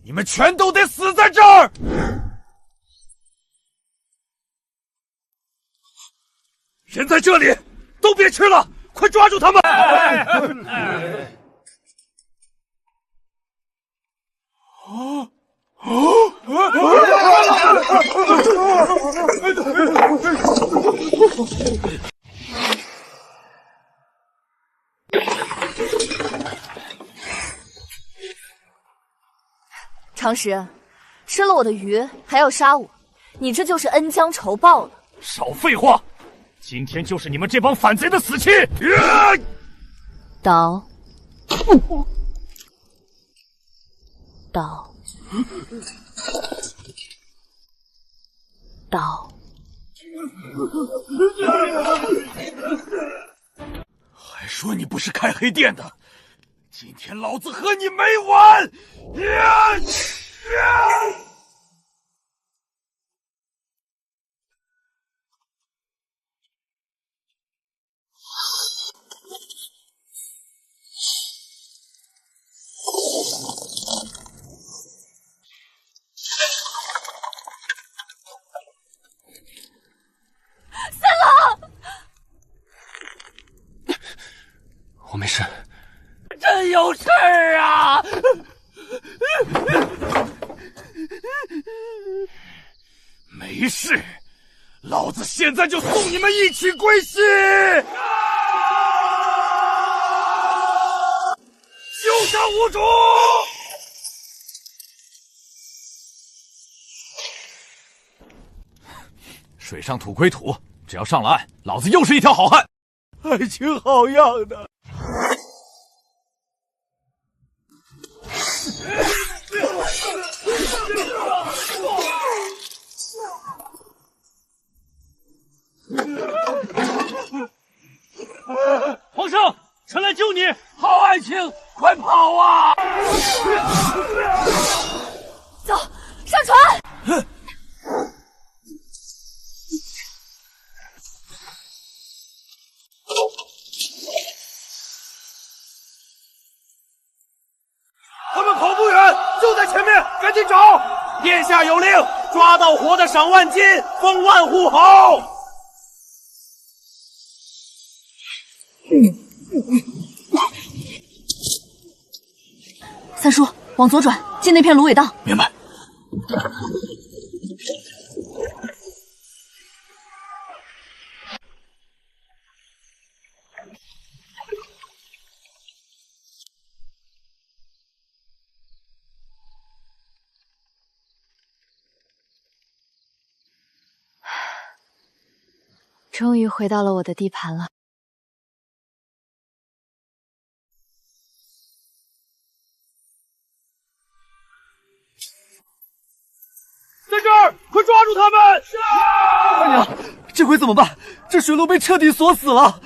你们全都得死在这儿！人在这里，都别吃了，快抓住他们！常识，吃了我的鱼还要杀我，你这就是恩将仇报了。少废话，今天就是你们这帮反贼的死期！刀，刀，刀。还说你不是开黑店的，今天老子和你没完！三郎，我没事。真有事儿啊！没事，老子现在就送你们一曲归西！休杀无主！水上土归土，只要上了岸，老子又是一条好汉。爱情好样的！皇上，臣来救你！好爱情，快跑啊！走，上船！他们跑不远，就在前面，赶紧找！殿下有令，抓到活的赏万金，封万户侯。三叔，往左转，进那片芦苇荡。明白。终于回到了我的地盘了。在这儿，快抓住他们！是啊！二娘，这回怎么办？这水路被彻底锁死了。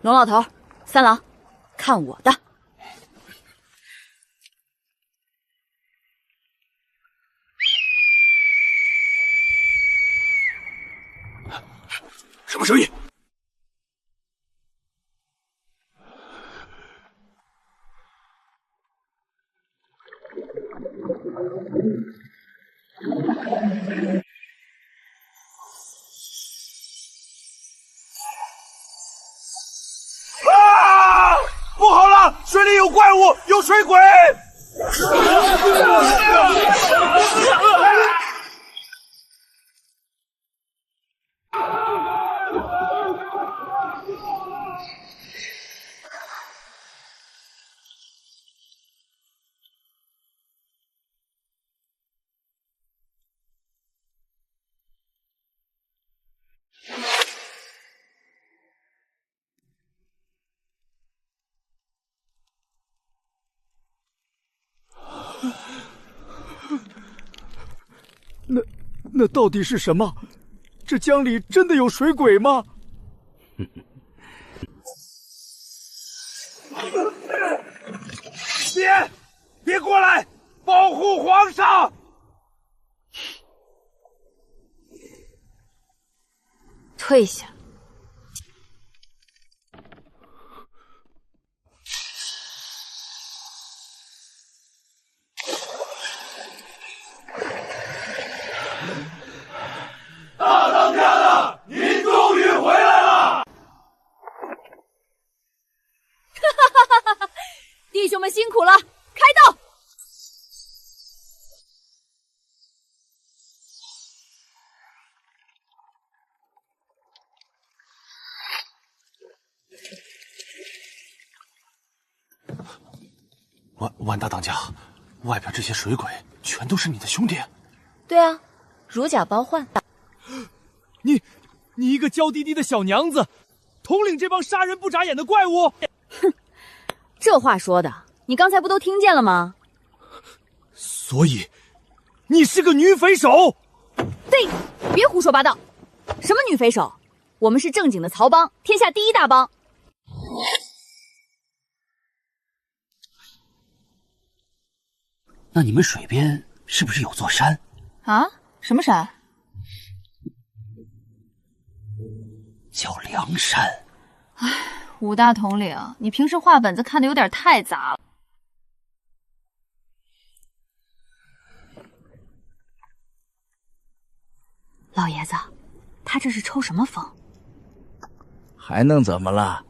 龙老头，三郎，看我的！什么声音？啊！不好了，水里有怪物，有水鬼！那到底是什么？这江里真的有水鬼吗？别过来，保护皇上！退下。大当家的，您终于回来了！弟兄们辛苦了，开道！万大当家，外边这些水鬼全都是你的兄弟？对啊，如假包换。你一个娇滴滴的小娘子，统领这帮杀人不眨眼的怪物？哼，这话说的，你刚才不都听见了吗？所以，你是个女匪首？对，别胡说八道。什么女匪首？我们是正经的曹帮，天下第一大帮。那你们水边是不是有座山？啊？什么山？叫梁山。唉，武大统领，你平时画本子看的有点太杂了。老爷子，他这是抽什么风？还能怎么了？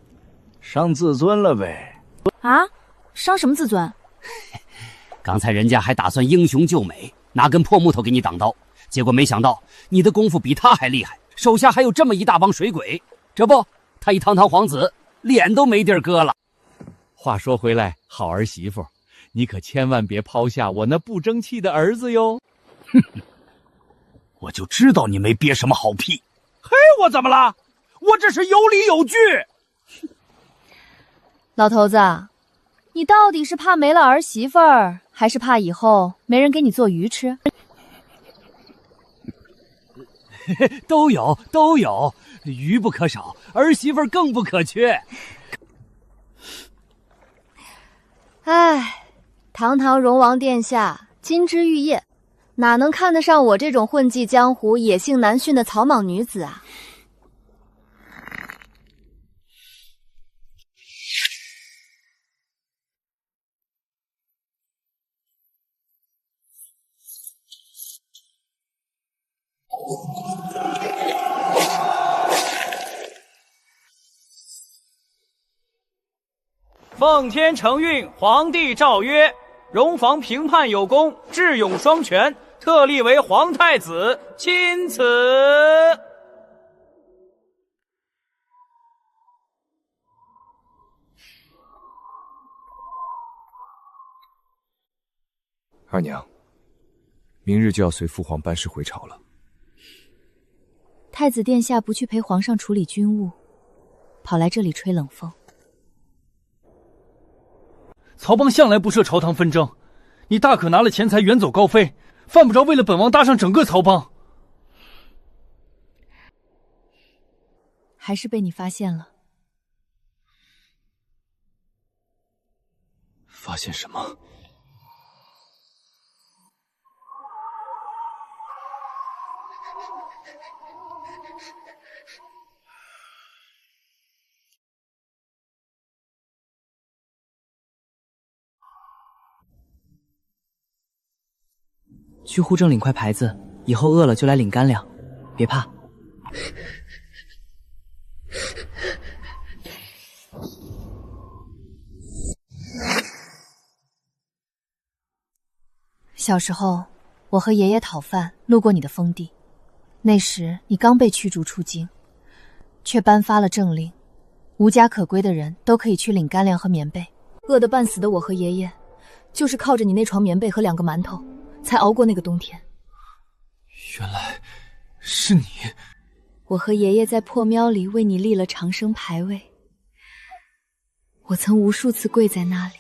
伤自尊了呗。啊？伤什么自尊？刚才人家还打算英雄救美，拿根破木头给你挡刀，结果没想到你的功夫比他还厉害，手下还有这么一大帮水鬼。这不，他一堂堂皇子，脸都没地儿搁了。话说回来，好儿媳妇，你可千万别抛下我那不争气的儿子哟。哼哼，我就知道你没憋什么好屁。嘿，我怎么了？我这是有理有据。老头子，你到底是怕没了儿媳妇儿，还是怕以后没人给你做鱼吃？都有，都有，鱼不可少，儿媳妇更不可缺。唉，堂堂荣王殿下，金枝玉叶，哪能看得上我这种混迹江湖、野性难驯的草莽女子啊？奉天承运，皇帝诏曰：荣房评判有功，智勇双全，特立为皇太子，钦此。二娘，明日就要随父皇班师回朝了。太子殿下不去陪皇上处理军务，跑来这里吹冷风。曹邦向来不涉朝堂纷争，你大可拿了钱财远走高飞，犯不着为了本王搭上整个曹邦。还是被你发现了。发现什么？去户政领块牌子，以后饿了就来领干粮，别怕。小时候，我和爷爷讨饭，路过你的封地，那时你刚被驱逐出京，却颁发了政令，无家可归的人都可以去领干粮和棉被。饿得半死的我和爷爷，就是靠着你那床棉被和2个馒头，才熬过那个冬天。原来是你。我和爷爷在破庙里为你立了长生牌位，我曾无数次跪在那里，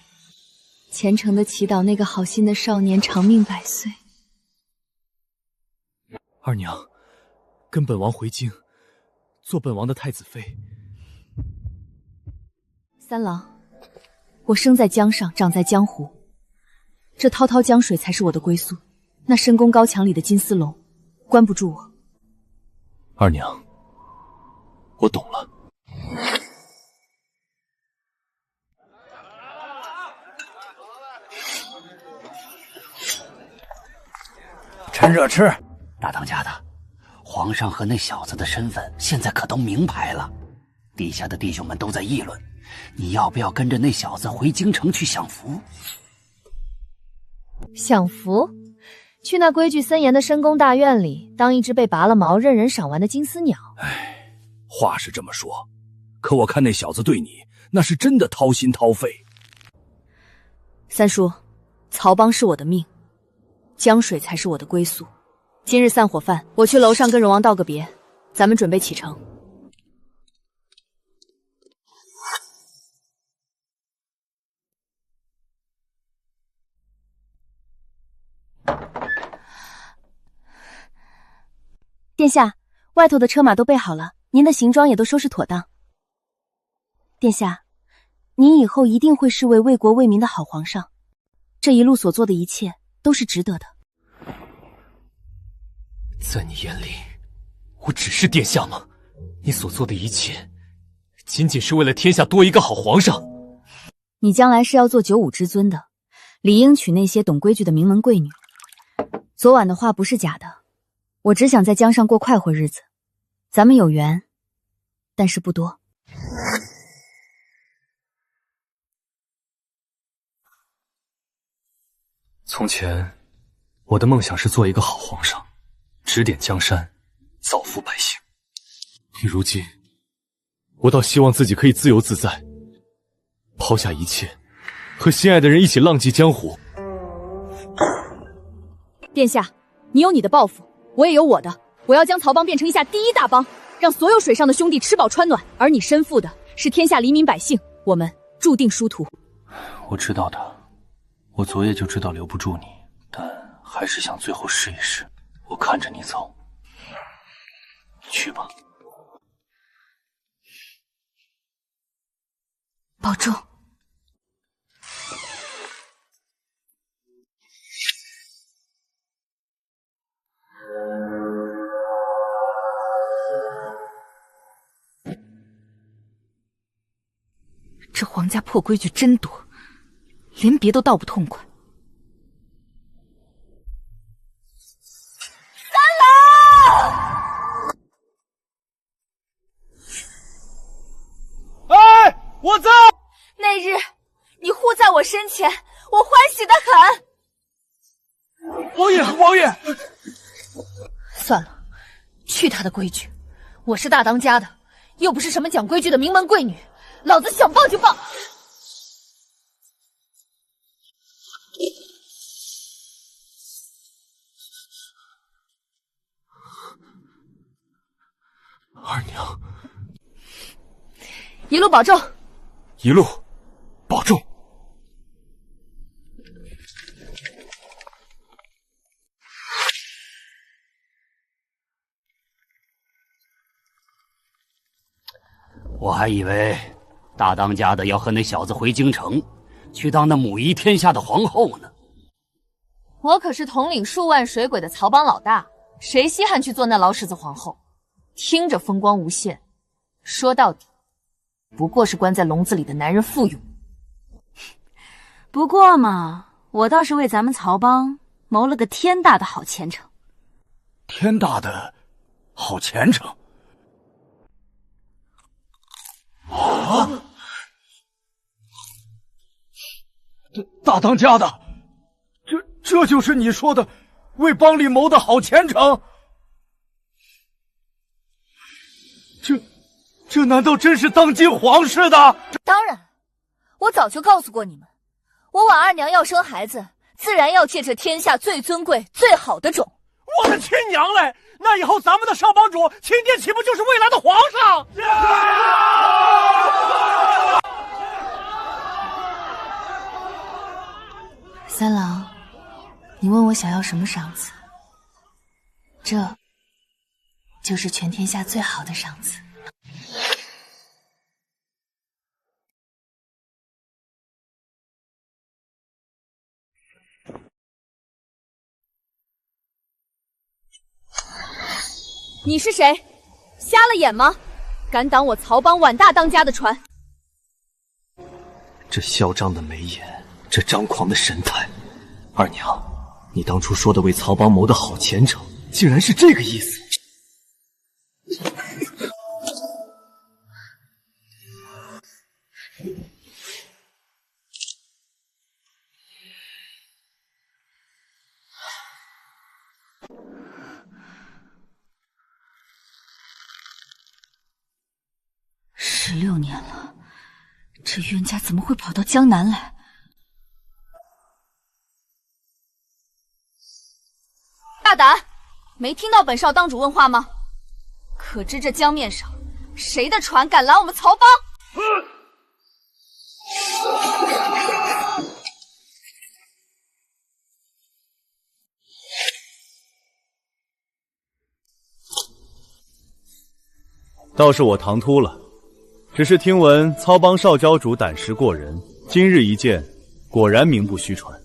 虔诚地祈祷那个好心的少年长命百岁。二娘，跟本王回京，做本王的太子妃。三郎，我生在江上，长在江湖，这滔滔江水才是我的归宿。那深宫高墙里的金丝笼，关不住我。二娘，我懂了。趁热吃。大当家的，皇上和那小子的身份现在可都明牌了，地下的弟兄们都在议论，你要不要跟着那小子回京城去享福？享福？去那规矩森严的深宫大院里，当一只被拔了毛、任人赏玩的金丝鸟？唉，话是这么说，可我看那小子对你那是真的掏心掏肺。三叔，曹邦是我的命，江水才是我的归宿。今日散伙饭，我去楼上跟荣王道个别，咱们准备启程。殿下，外头的车马都备好了，您的行装也都收拾妥当。殿下，您以后一定会是位为国为民的好皇上，这一路所做的一切都是值得的。在你眼里，我只是殿下吗？你所做的一切，仅仅是为了天下多一个好皇上。你将来是要做95之尊的，理应娶那些懂规矩的名门贵女。昨晚的话不是假的，我只想在江上过快活日子。咱们有缘，但是不多。从前，我的梦想是做一个好皇上，指点江山，造福百姓。如今，我倒希望自己可以自由自在，抛下一切，和心爱的人一起浪迹江湖。殿下，你有你的抱负，我也有我的。我要将曹帮变成一下第一大帮，让所有水上的兄弟吃饱穿暖。而你身负的是天下黎民百姓，我们注定殊途。我知道的，我昨夜就知道留不住你，但还是想最后试一试。我看着你走，去吧。保重。这皇家破规矩真多，连别都道不痛快。三郎，哎，我在。那日你护在我身前，我欢喜的很。王爷，王爷，算了，去他的规矩！我是大当家的，又不是什么讲规矩的名门贵女，老子想抱就抱。二娘，一路保重。一路保重。我还以为大当家的要和那小子回京城，去当那母仪天下的皇后呢。我可是统领数万水鬼的曹帮老大，谁稀罕去做那老狮子皇后？听着风光无限，说到底，不过是关在笼子里的男人附庸。不过嘛，我倒是为咱们曹帮谋了个天大的好前程。天大的好前程？啊！大当家的，这就是你说的为帮里谋的好前程？这难道真是当今皇室的？当然，我早就告诉过你们，我婉二娘要生孩子，自然要借这天下最尊贵、最好的种。我的亲娘嘞！那以后咱们的少帮主亲爹岂不就是未来的皇上？三郎，你问我想要什么赏赐？这就是全天下最好的赏赐。你是谁？瞎了眼吗？敢挡我曹帮婉大当家的船？这嚣张的眉眼，这张狂的神态，二娘，你当初说的为曹帮谋的好前程，竟然是这个意思。16年了，这冤家怎么会跑到江南来？大胆！没听到本少当主问话吗？可知这江面上，谁的船敢拦我们曹帮？倒是我唐突了，只是听闻曹帮少教主胆识过人，今日一见，果然名不虚传。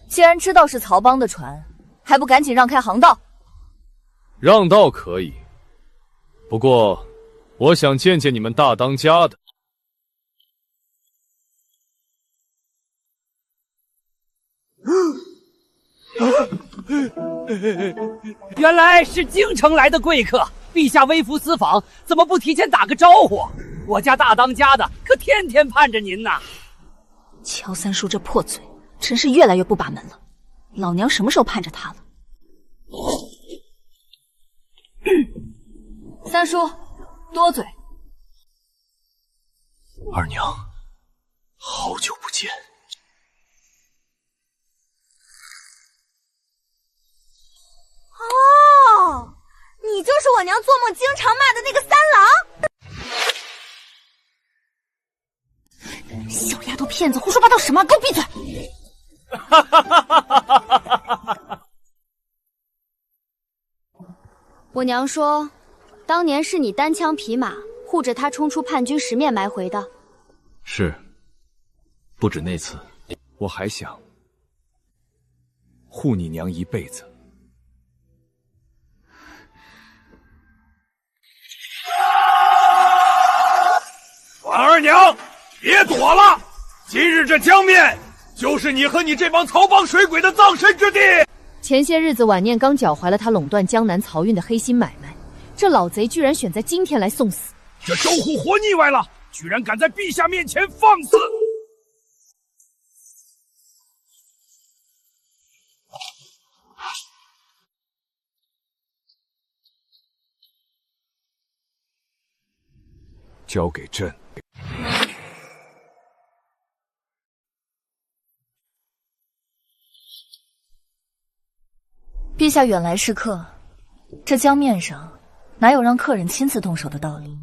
既然知道是曹帮的船，还不赶紧让开航道？让道可以，不过我想见见你们大当家的。原来是京城来的贵客，陛下微服私访，怎么不提前打个招呼？我家大当家的可天天盼着您呐。乔三叔这破嘴，真是越来越不把门了。老娘什么时候盼着他了？三叔，多嘴。二娘，好久不见。哦，你就是我娘做梦经常骂的那个三郎。小丫头片子，胡说八道什么？给我闭嘴！我娘说，当年是你单枪匹马护着她冲出叛军十面埋伏的。是，不止那次，我还想护你娘一辈子。婉儿娘，别躲了！今日这江面，就是你和你这帮曹帮水鬼的葬身之地。前些日子晚念刚搅怀了他垄断江南漕运的黑心买卖，这老贼居然选在今天来送死。这周虎活腻歪了，居然敢在陛下面前放肆！交给朕。陛下远来是客，这江面上哪有让客人亲自动手的道理？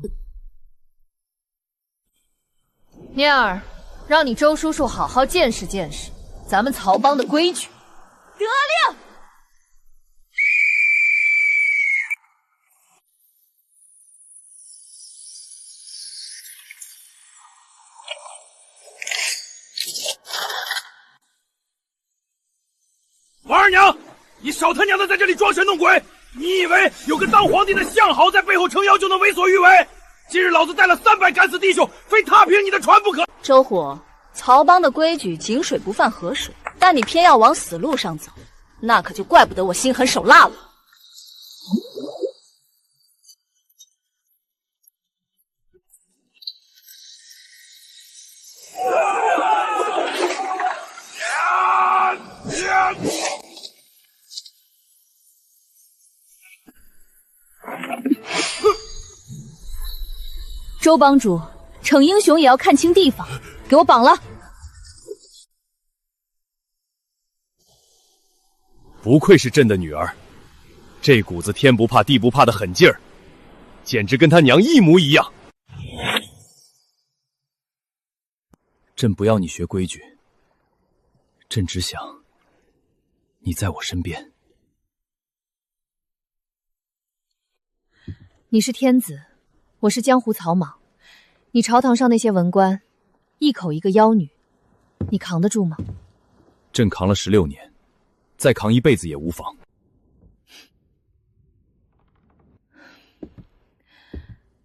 念儿，让你周叔叔好好见识见识咱们曹帮的规矩。得令。王二娘，你少他娘的在这里装神弄鬼！你以为有个当皇帝的相好在背后撑腰就能为所欲为？今日老子带了300敢死弟兄，非踏平你的船不可！周虎，曹帮的规矩井水不犯河水，但你偏要往死路上走，那可就怪不得我心狠手辣了。周帮主，逞英雄也要看清地方，给我绑了！不愧是朕的女儿，这股子天不怕地不怕的狠劲儿，简直跟他娘一模一样。朕不要你学规矩，朕只想你在我身边。你是天子，我是江湖草莽，你朝堂上那些文官，一口一个妖女，你扛得住吗？朕扛了16年，再扛一辈子也无妨。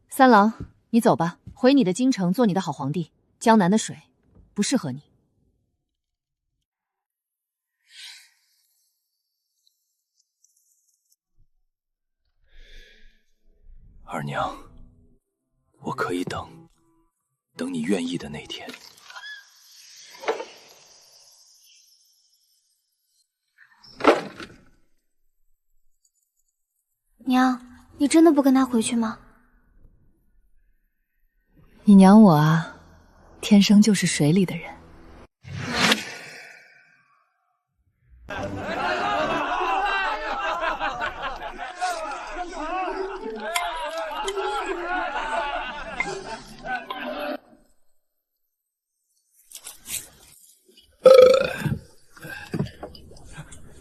三郎，你走吧，回你的京城做你的好皇帝。江南的水不适合你。二娘，我可以等你愿意的那天。娘，你真的不跟他回去吗？你娘我啊，天生就是水里的人。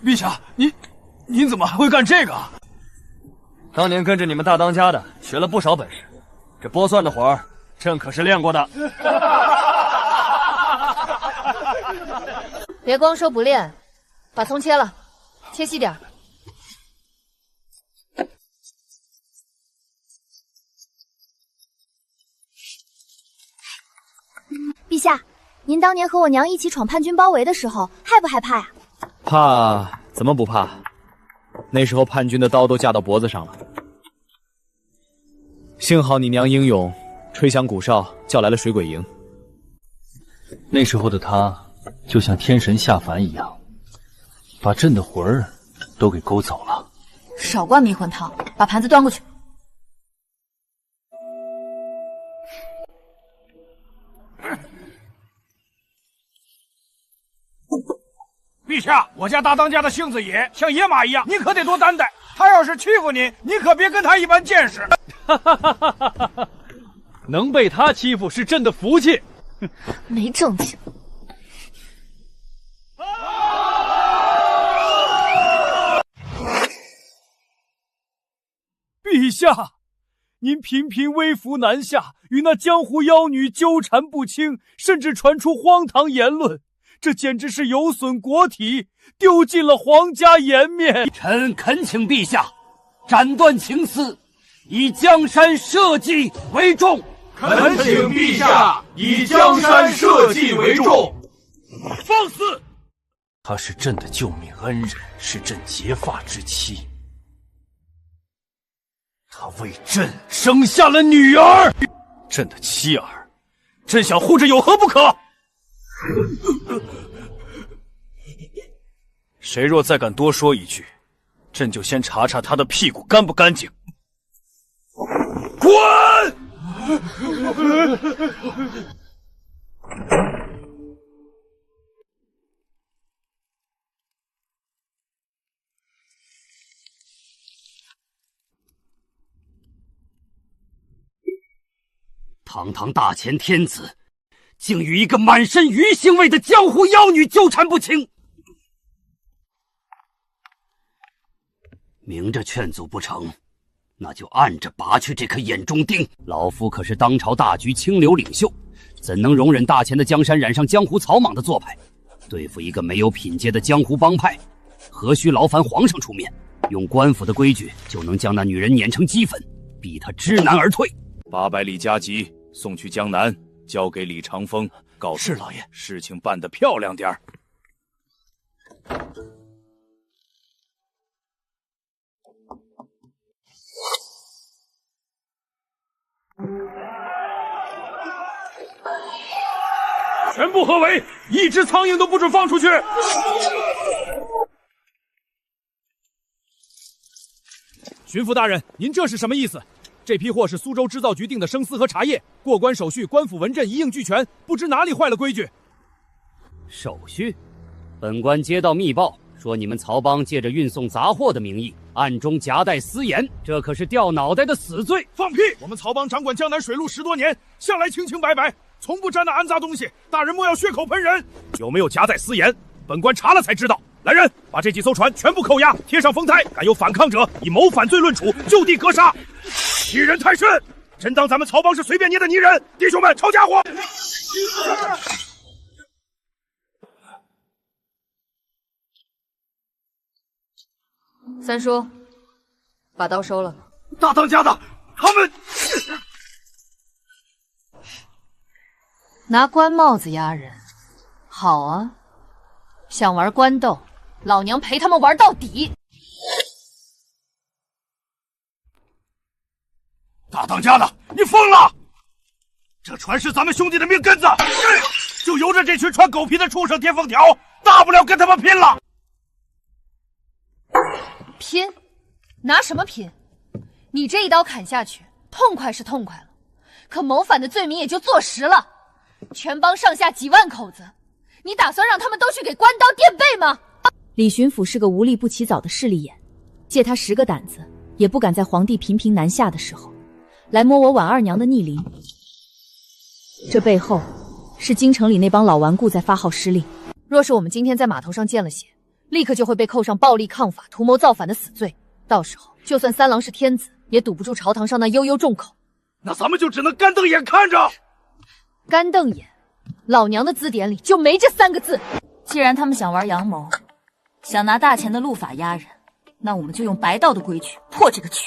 陛下，您怎么还会干这个？当年跟着你们大当家的，学了不少本事。这剥蒜的活儿，朕可是练过的。别光说不练，把葱切了，切细点。陛下，您当年和我娘一起闯叛军包围的时候，害不害怕呀？怕？怎么不怕？那时候叛军的刀都架到脖子上了。幸好你娘英勇，吹响鼓哨，叫来了水鬼营。那时候的他就像天神下凡一样，把朕的魂儿都给勾走了。少灌迷魂汤，把盘子端过去。陛下，我家大当家的性子野，像野马一样，你可得多担待。他要是欺负你，你可别跟他一般见识。能被他欺负是朕的福气。没正经。陛下，您频频微服南下，与那江湖妖女纠缠不清，甚至传出荒唐言论，这简直是有损国体，丢尽了皇家颜面。臣恳请陛下斩断情丝，以江山社稷为重。恳请陛下以江山社稷为重。放肆！她是朕的救命恩人，是朕结发之妻。她为朕生下了女儿，朕的妻儿，朕想护着有何不可？谁若再敢多说一句，朕就先查查他的屁股干不干净。滚！堂堂大前天子，竟与一个满身鱼腥味的江湖妖女纠缠不清，明着劝阻不成，那就暗着拔去这颗眼中钉。老夫可是当朝大局清流领袖，怎能容忍大前的江山染上江湖草莽的做派？对付一个没有品阶的江湖帮派，何须劳烦皇上出面？用官府的规矩就能将那女人碾成齑粉，逼她知难而退。800里加急，送去江南，交给李长风，告诉是老爷，事情办得漂亮点儿。全部合围，一只苍蝇都不准放出去。巡抚大人，您这是什么意思？这批货是苏州织造局订的生丝和茶叶，过关手续、官府文镇一应俱全，不知哪里坏了规矩。手续？本官接到密报，说你们曹帮借着运送杂货的名义，暗中夹带私盐，这可是掉脑袋的死罪！放屁！我们曹帮掌管江南水路10多年，向来清清白白，从不沾那肮脏东西。大人莫要血口喷人！有没有夹带私盐？本官查了才知道。来人，把这几艘船全部扣押，贴上封胎，敢有反抗者，以谋反罪论处，就地格杀。欺人太甚！真当咱们曹帮是随便捏的泥人？弟兄们，抄家伙！三叔，把刀收了。大当家的，他们拿官帽子压人，好啊！想玩官斗，老娘陪他们玩到底。大当家的，你疯了！这船是咱们兄弟的命根子，就由着这群穿狗皮的畜生贴封条，大不了跟他们拼了。拼？拿什么拼？你这一刀砍下去，痛快是痛快了，可谋反的罪名也就坐实了。全帮上下几万口子，你打算让他们都去给官刀垫背吗？李巡抚是个无利不起早的势利眼，借他10个胆子，也不敢在皇帝频频南下的时候，来摸我婉二娘的逆鳞。这背后是京城里那帮老顽固在发号施令。若是我们今天在码头上见了血，立刻就会被扣上暴力抗法、图谋造反的死罪。到时候，就算三郎是天子，也堵不住朝堂上那悠悠众口。那咱们就只能干瞪眼看着。干瞪眼，老娘的字典里就没这3个字。既然他们想玩阳谋，想拿大钱的路法压人，那我们就用白道的规矩破这个局。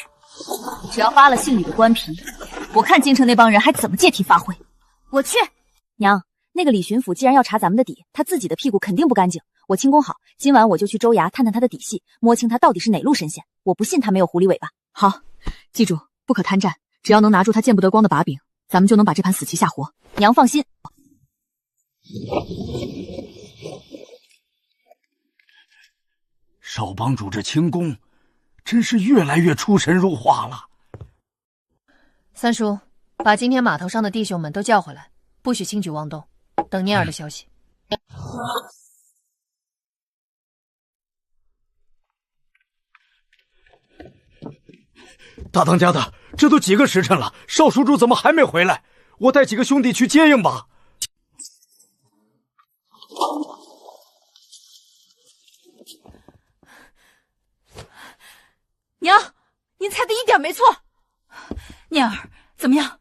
只要扒了姓李的官皮，我看京城那帮人还怎么借题发挥。我去，娘，那个李巡抚既然要查咱们的底，他自己的屁股肯定不干净。我轻功好，今晚我就去州衙探探他的底细，摸清他到底是哪路神仙。我不信他没有狐狸尾巴。好，记住不可贪占，只要能拿住他见不得光的把柄，咱们就能把这盘死棋下活。娘放心。少帮主这轻功，真是越来越出神入化了。三叔，把今天码头上的弟兄们都叫回来，不许轻举妄动，等聂儿的消息。大当家的，这都几个时辰了，少叔主怎么还没回来？我带几个兄弟去接应吧。娘，您猜的一点没错。念儿，怎么样？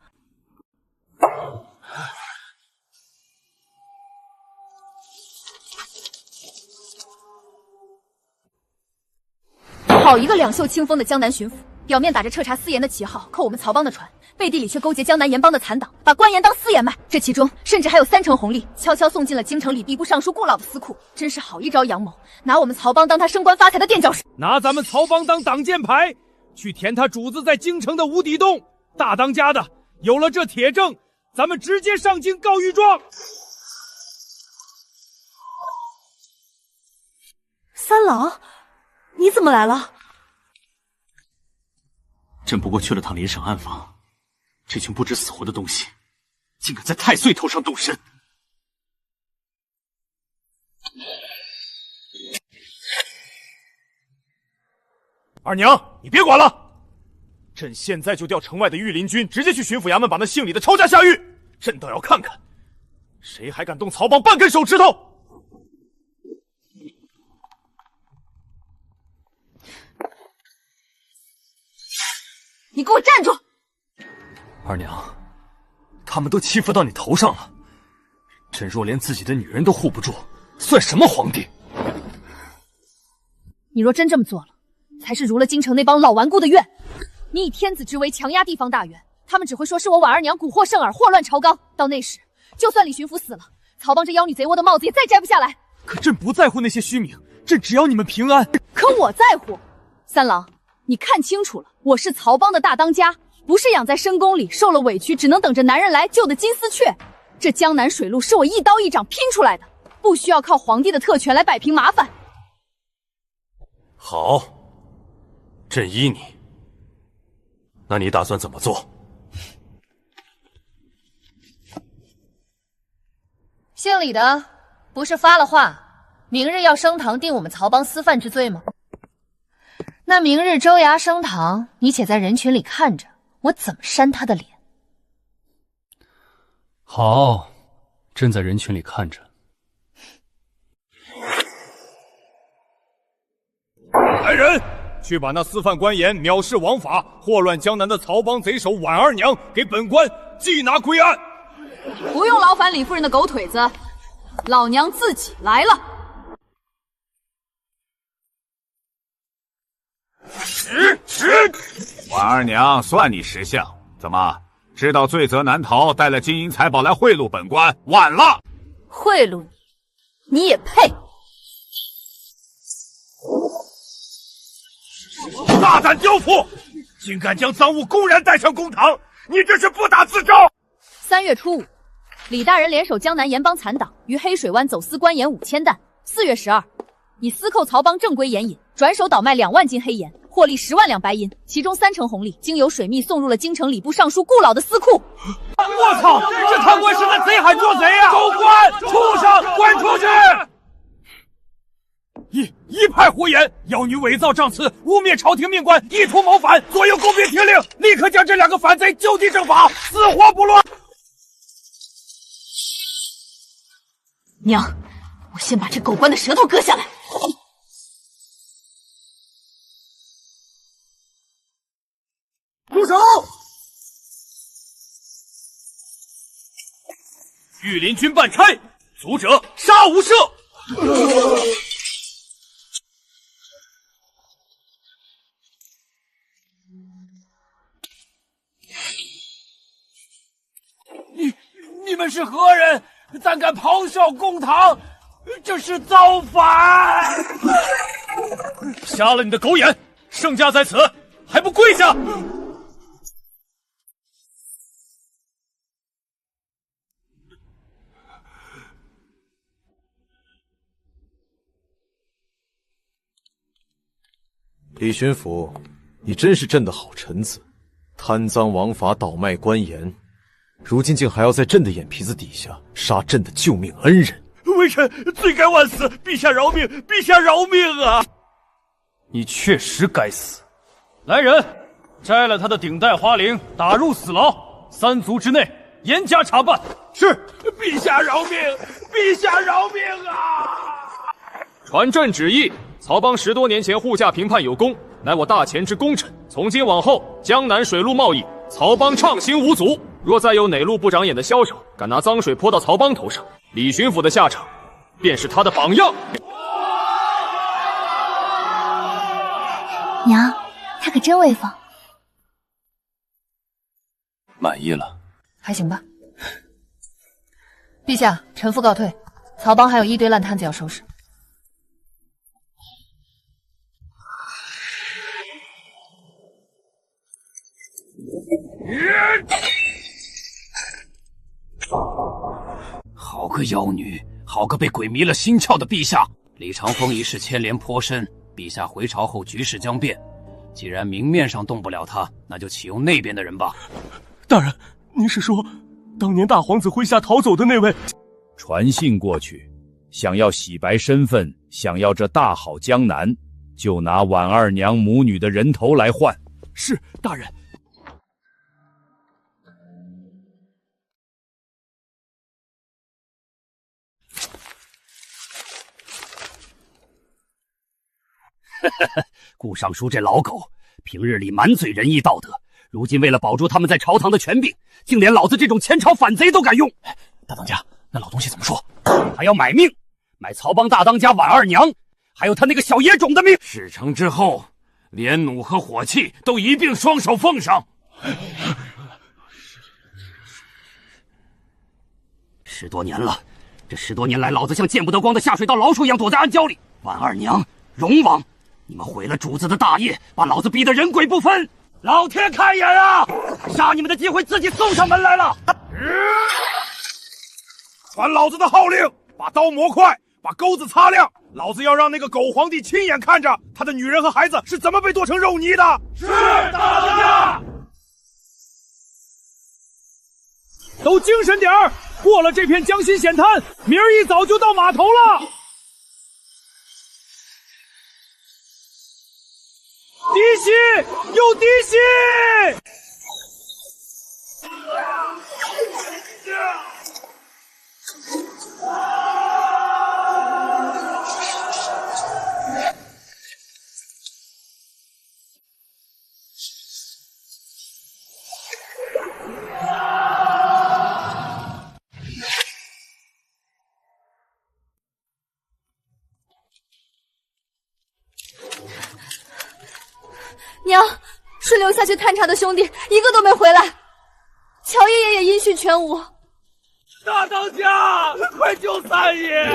好一个两袖清风的江南巡抚，表面打着彻查私盐的旗号扣我们曹帮的船，背地里却勾结江南盐帮的残党，把官盐当私盐卖。这其中甚至还有3成红利，悄悄送进了京城礼吏部尚书顾老的司库。真是好一招阳谋，拿我们曹帮当他升官发财的垫脚石，拿咱们曹帮当挡箭牌，去填他主子在京城的无底洞。大当家的，有了这铁证，咱们直接上京告御状。三郎，你怎么来了？朕不过去了趟联省暗访，这群不知死活的东西，竟敢在太岁头上动身！二娘，你别管了，朕现在就调城外的御林军，直接去巡抚衙门把那姓李的抄家下狱。朕倒要看看，谁还敢动曹帮半根手指头！你给我站住！二娘，他们都欺负到你头上了，朕若连自己的女人都护不住，算什么皇帝？你若真这么做了，才是如了京城那帮老顽固的愿。你以天子之威强压地方大员，他们只会说是我婉二娘蛊惑圣耳，祸乱朝纲。到那时，就算李巡抚死了，曹帮这妖女贼窝的帽子也再摘不下来。可朕不在乎那些虚名，朕只要你们平安。可我在乎。三郎，你看清楚了，我是曹帮的大当家，不是养在深宫里受了委屈只能等着男人来救的金丝雀。这江南水路是我一刀一掌拼出来的，不需要靠皇帝的特权来摆平麻烦。好，朕依你。那你打算怎么做？姓李的不是发了话，明日要升堂定我们曹帮私犯之罪吗？那明日州衙升堂，你且在人群里看着，我怎么扇他的脸。好，朕在人群里看着。来人，去把那私犯官盐藐视王法、祸乱江南的曹帮贼首婉二娘给本官缉拿归案。不用劳烦李夫人的狗腿子，老娘自己来了。婉二娘算你识相，怎么知道罪责难逃，带了金银财宝来贿赂本官？晚了！贿赂你，你也配？大胆刁妇，竟敢将赃物公然带上公堂，你这是不打自招！3月初5，李大人联手江南盐帮残党，于黑水湾走私官盐5000担。4月12，以私扣曹帮正规盐引，转手倒卖2万斤黑盐，获利10万两白银，其中3成红利经由水密送入了京城礼部尚书顾老的司库。我操！这贪官是在贼喊捉贼啊！狗官、畜生，滚出去！一派胡言！妖女伪造诏词，污蔑朝廷命官，意图谋反，左右公兵听令，立刻将这2个反贼就地正法，死活不乱！娘，我先把这狗官的舌头割下来。住手！御林军办差，阻者杀无赦。你们是何人？胆敢咆哮公堂，这是造反！瞎了你的狗眼！圣驾在此，还不跪下！李巡抚，你真是朕的好臣子，贪赃枉法，倒卖官盐，如今竟还要在朕的眼皮子底下杀朕的救命恩人。微臣罪该万死，陛下饶命！陛下饶命啊！你确实该死。来人，摘了他的顶戴花翎，打入死牢，3族之内严加查办。是，陛下饶命！陛下饶命啊！传朕旨意，曹邦10多年前护驾平叛有功，乃我大前之功臣。从今往后，江南水陆贸易，曹邦畅行无阻。若再有哪路不长眼的枭首，敢拿脏水泼到曹邦头上，李巡抚的下场，便是他的榜样。娘，他可真威风。满意了？还行吧。陛下，臣妇告退。曹邦还有一堆烂摊子要收拾。好个妖女，好个被鬼迷了心窍的陛下！李长风一事牵连颇深，陛下回朝后局势将变。既然明面上动不了他，那就启用那边的人吧。大人，您是说，当年大皇子麾下逃走的那位？传信过去，想要洗白身份，想要这大好江南，就拿婉二娘母女的人头来换。是，大人。顾尚书这老狗，平日里满嘴仁义道德，如今为了保住他们在朝堂的权柄，竟连老子这种前朝反贼都敢用。大当家，那老东西怎么说？还要买命，买曹邦大当家婉二娘，还有他那个小野种的命。事成之后，连弩和火器都一并双手奉上。10多年了，这10多年来，老子像见不得光的下水道老鼠一样躲在暗礁里。婉二娘、荣王，你们毁了主子的大业，把老子逼得人鬼不分。老天开眼啊！杀你们的机会自己送上门来了。传老子的号令，把刀磨快，把钩子擦亮。老子要让那个狗皇帝亲眼看着他的女人和孩子是怎么被剁成肉泥的。是，大当家。都精神点儿，过了这片江心险滩，明儿一早就到码头了。滴血，有滴血！娘，顺流下去探查的兄弟一个都没回来，乔爷爷也音讯全无。大当家，快救三爷！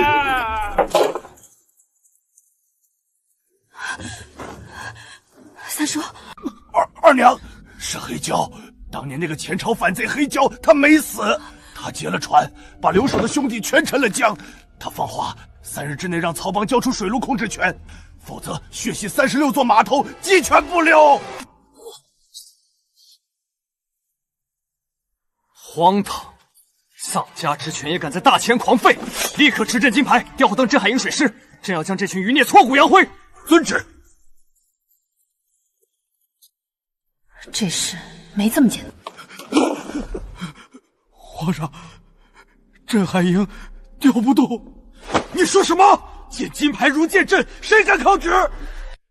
三叔，二娘是黑蛟，当年那个前朝反贼黑蛟，他没死，他劫了船，把留守的兄弟全沉了江。他放话，3日之内让曹邦交出水路控制权，否则血洗36座码头，鸡犬不留。荒唐！丧家之犬也敢在大前狂吠！立刻持镇金牌，调登镇海营水师，朕要将这群余孽挫骨扬灰！遵旨。这事没这么简单。皇上，镇海营调不动。你说什么？见金牌如见朕，谁敢抗旨？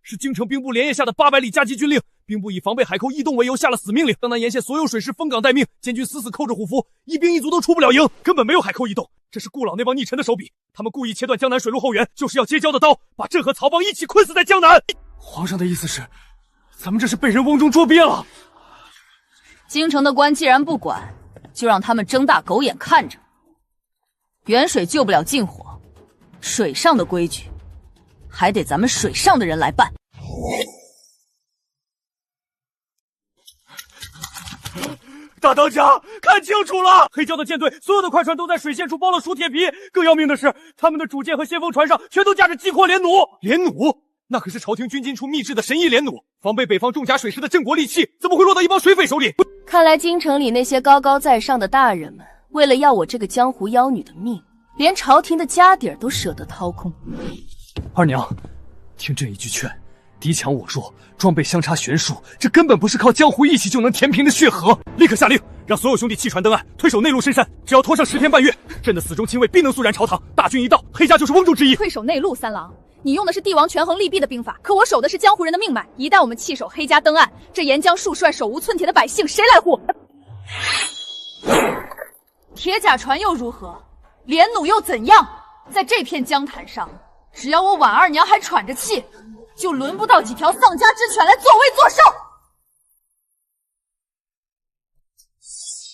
是京城兵部连夜下的800里加急军令，兵部以防备海寇异动为由下了死命令，江南沿线所有水师封港待命，监军死死扣着虎符，一兵一卒都出不了营，根本没有海寇异动。这是顾老那帮逆臣的手笔，他们故意切断江南水陆后援，就是要结交的刀，把朕和曹邦一起困死在江南。皇上的意思是，咱们这是被人瓮中捉鳖了。京城的官既然不管，就让他们睁大狗眼看着。远水救不了近火，水上的规矩还得咱们水上的人来办。大当家，看清楚了！黑蛟的舰队，所有的快船都在水线处包了熟铁皮。更要命的是，他们的主舰和先锋船上全都架着激阔连弩。连弩？那可是朝廷军机处秘制的神医连弩，防备北方重甲水师的镇国利器，怎么会落到一帮水匪手里？看来京城里那些高高在上的大人们，为了要我这个江湖妖女的命，连朝廷的家底儿都舍得掏空。二娘，听朕一句劝，敌强我弱，装备相差悬殊，这根本不是靠江湖义气就能填平的血河。立刻下令，让所有兄弟弃船登岸，退守内陆深山。只要拖上10天半月，朕的死忠亲卫必能肃然朝堂。大军一到，黑家就是瓮中之鱼。退守内陆，三郎，你用的是帝王权衡利弊的兵法，可我守的是江湖人的命脉。一旦我们弃守黑家登岸，这沿江数帅手无寸铁的百姓谁来护？铁甲船又如何？连弩又怎样？在这片江滩上，只要我婉二娘还喘着气，就轮不到几条丧家之犬来作威作寿。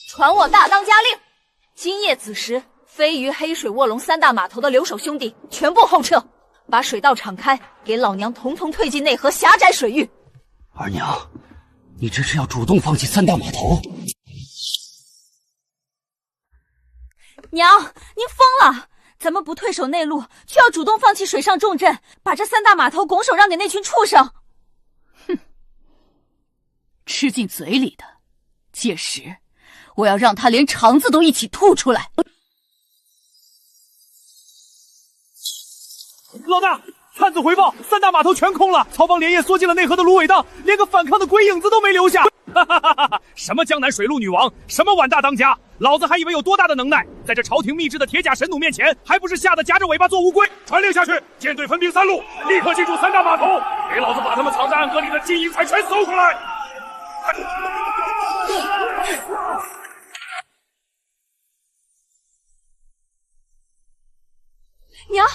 传我大当家令，今夜子时，飞鱼、黑水、卧龙3大码头的留守兄弟全部后撤，把水道敞开，给老娘统统退进内河狭窄水域。二娘，你这是要主动放弃3大码头？娘，您疯了！咱们不退守内陆，却要主动放弃水上重镇，把这3大码头拱手让给那群畜生。哼，吃进嘴里的，届时我要让他连肠子都一起吐出来。老大，探子回报，3大码头全空了，曹帮连夜缩进了内河的芦苇荡，连个反抗的鬼影子都没留下。哈哈哈哈！什么江南水陆女王，什么碗大当家，老子还以为有多大的能耐，在这朝廷秘制的铁甲神弩面前，还不是吓得夹着尾巴做乌龟？传令下去，舰队分兵3路，立刻进驻3大码头，给老子把他们藏在暗河里的金银财全搜出来！娘，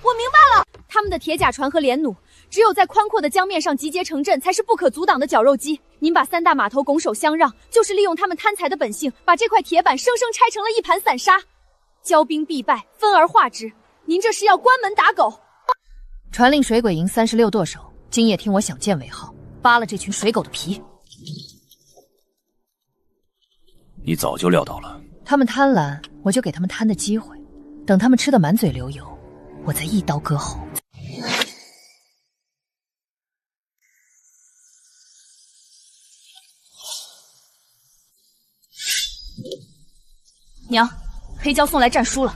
我明白了，他们的铁甲船和连弩，只有在宽阔的江面上集结成阵，才是不可阻挡的绞肉机。您把3大码头拱手相让，就是利用他们贪财的本性，把这块铁板生生拆成了一盘散沙。骄兵必败，分而化之。您这是要关门打狗？传令水鬼营36舵手，今夜听我响箭为号，扒了这群水狗的皮。你早就料到了，他们贪婪，我就给他们贪的机会，等他们吃得满嘴流油，我再一刀割喉。娘，黑蛟送来战书了。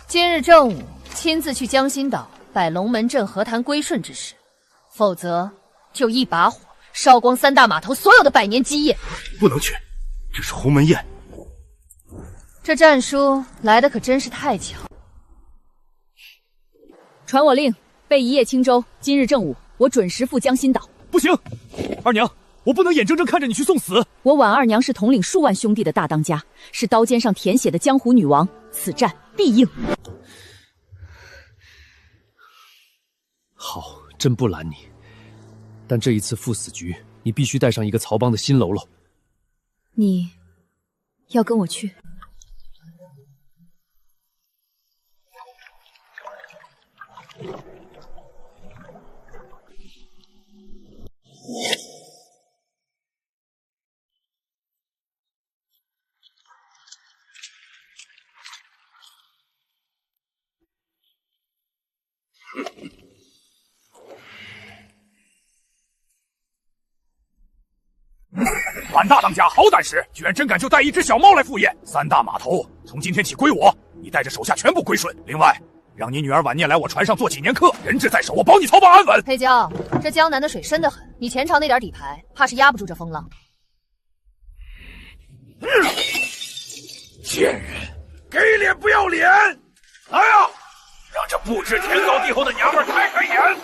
今日正午，亲自去江心岛摆龙门阵和谈归顺之事，否则就一把火烧光3大码头所有的百年基业。不能去，这是鸿门宴。这战书来的可真是太巧。传我令，备一叶轻舟，今日正午，我准时赴江心岛。不行，二娘。我不能眼睁睁看着你去送死！我婉二娘是统领数万兄弟的大当家，是刀尖上舔血的江湖女王，此战必赢。好，朕不拦你，但这一次赴死局，你必须带上一个曹帮的新喽啰。你要跟我去？阮大当家好胆识，居然真敢就带一只小猫来赴宴。3大码头从今天起归我，你带着手下全部归顺。另外，让你女儿晚年来我船上做几年客，人质在手，我保你曹帮安稳。黑蛟，这江南的水深得很，你前朝那点底牌，怕是压不住这风浪。贱人，给脸不要脸！来啊，让这不知天高地厚的娘们开开眼！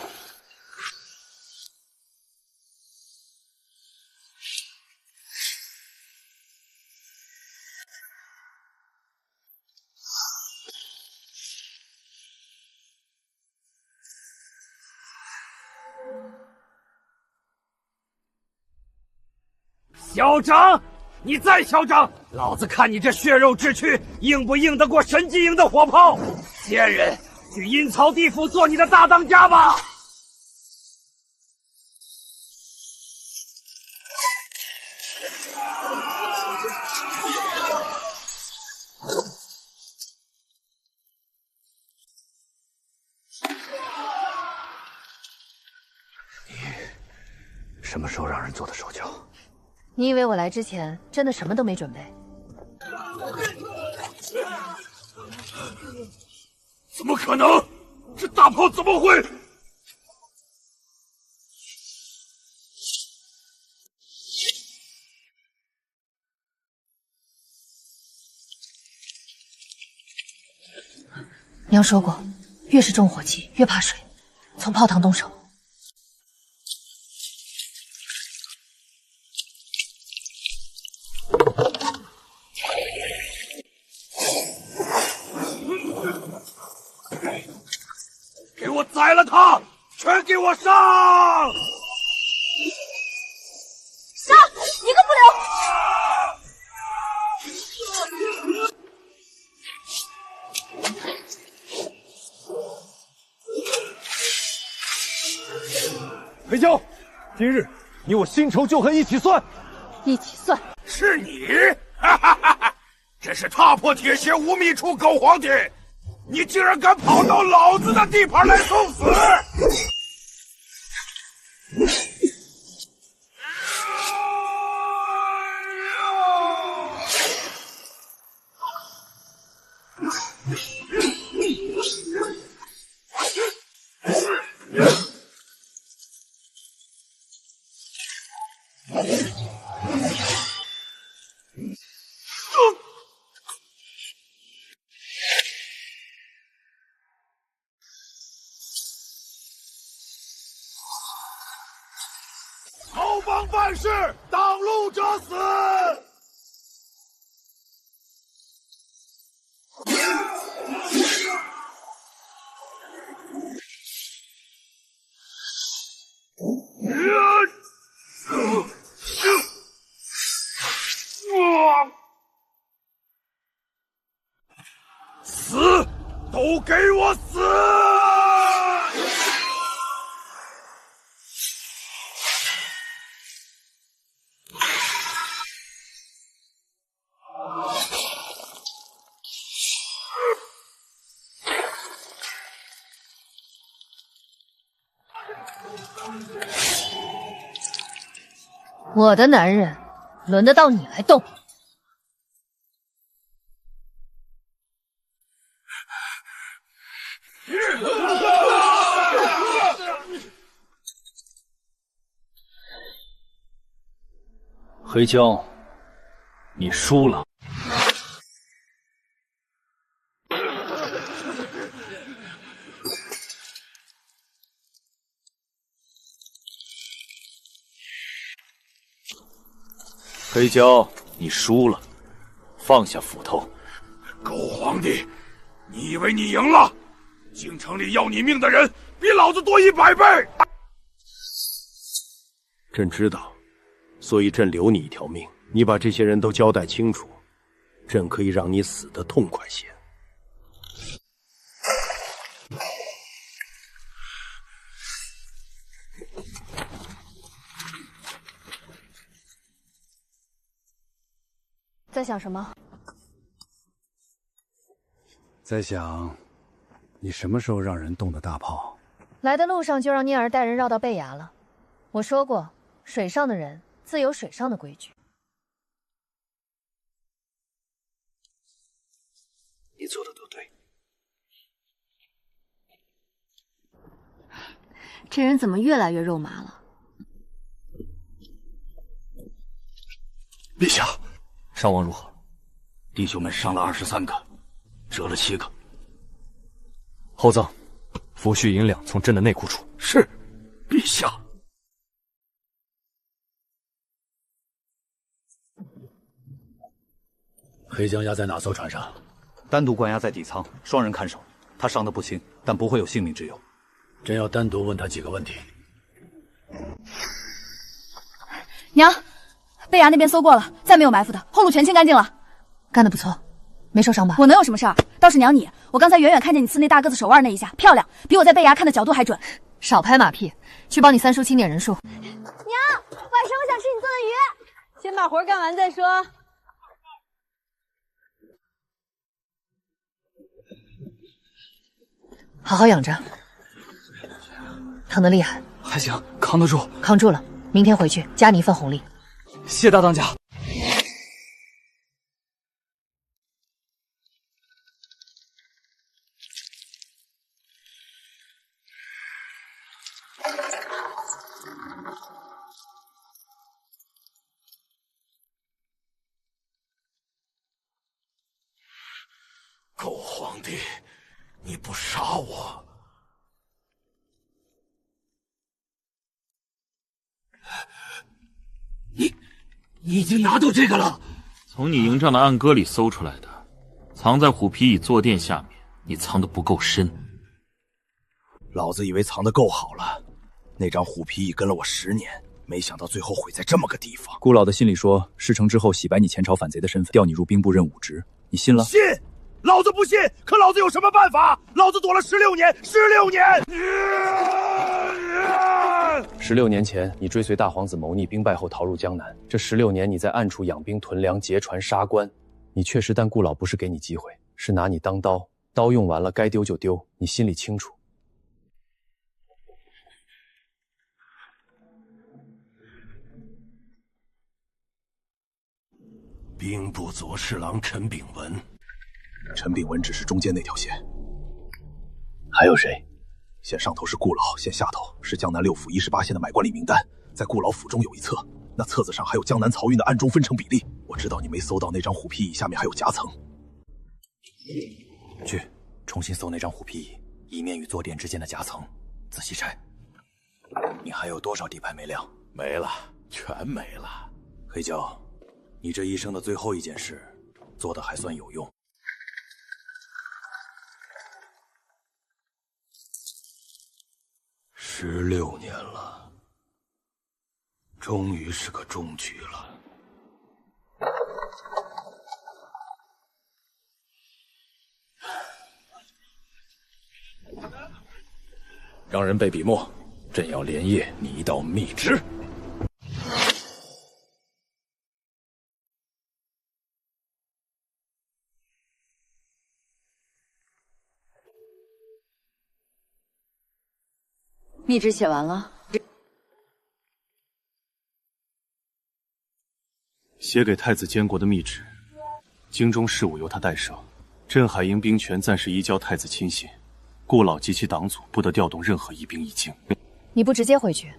嚣张！你再嚣张，老子看你这血肉之躯硬不硬得过神机营的火炮！贱人，去阴曹地府做你的大当家吧！什么时候让人做的手脚？你以为我来之前真的什么都没准备？怎么可能？这大炮怎么会？娘说过，越是重火器越怕水，从泡汤动手。给我宰了他！全给我上！杀！一个不留！裴娇，今日你我新仇旧恨一起算。一起算。是你！哈哈哈哈！这是踏破铁鞋无觅处，狗皇帝！你竟然敢跑到老子的地盘来送死！曹帮办事，挡路者死！死！都给我死！我的男人，轮得到你来动？黑椒，你输了。黑椒，你输了，放下斧头。狗皇帝，你以为你赢了？京城里要你命的人比老子多100倍。朕知道，所以朕留你一条命。你把这些人都交代清楚，朕可以让你死得痛快些。在想什么？在想，你什么时候让人动的大炮？来的路上就让聂儿带人绕到贝崖了。我说过，水上的人自有水上的规矩。你做的都对。这人怎么越来越肉麻了？陛下，伤亡如何？弟兄们伤了23个，折了7个。厚葬，抚恤银两从朕的内库出。是，陛下。黑江压在哪艘船上？单独关押在底舱，双人看守。他伤得不轻，但不会有性命之忧。朕要单独问他几个问题。娘，贝崖那边搜过了，再没有埋伏的，后路全清干净了。干得不错，没受伤吧？我能有什么事儿？倒是娘你，我刚才远远看见你刺那大个子手腕那一下，漂亮，比我在贝崖看的角度还准。少拍马屁，去帮你三叔清点人数。娘，晚上我想吃你做的鱼。先把活干完再说。好好养着，疼得厉害。还行，扛得住。扛住了，明天回去加你一份红利。谢大当家。狗皇帝，你不杀我，你已经拿到这个了？从你营帐的暗歌里搜出来的，藏在虎皮椅坐垫下面，你藏得不够深。老子以为藏得够好了，那张虎皮椅跟了我10年，没想到最后毁在这么个地方。顾老的信里说，事成之后洗白你前朝反贼的身份，调你入兵部任武职，你信了？信，老子不信。可老子有什么办法？老子躲了16年，16年。16年前，你追随大皇子谋逆，兵败后逃入江南。这16年，你在暗处养兵屯粮、劫船杀官。你确实，但顾老不是给你机会，是拿你当刀，刀用完了，该丢就丢，你心里清楚。兵部左侍郎陈炳文，陈炳文只是中间那条线，还有谁？线上头是顾老，线下头是江南6府18县的买官里名单，在顾老府中有一册，那册子上还有江南漕运的暗中分成比例。我知道你没搜到那张虎皮椅下面还有夹层，去重新搜那张虎皮椅，椅面与坐垫之间的夹层，仔细拆。你还有多少底牌没亮？没了，全没了。黑胶。你这一生的最后一件事，做的还算有用。16年了，终于是个终局了。让人背笔墨，朕要连夜拟一道密旨。密旨写完了，写给太子监国的密旨，京中事务由他代设，镇海营兵权暂时移交太子亲信，顾老及其党组不得调动任何一兵一精。你不直接回去，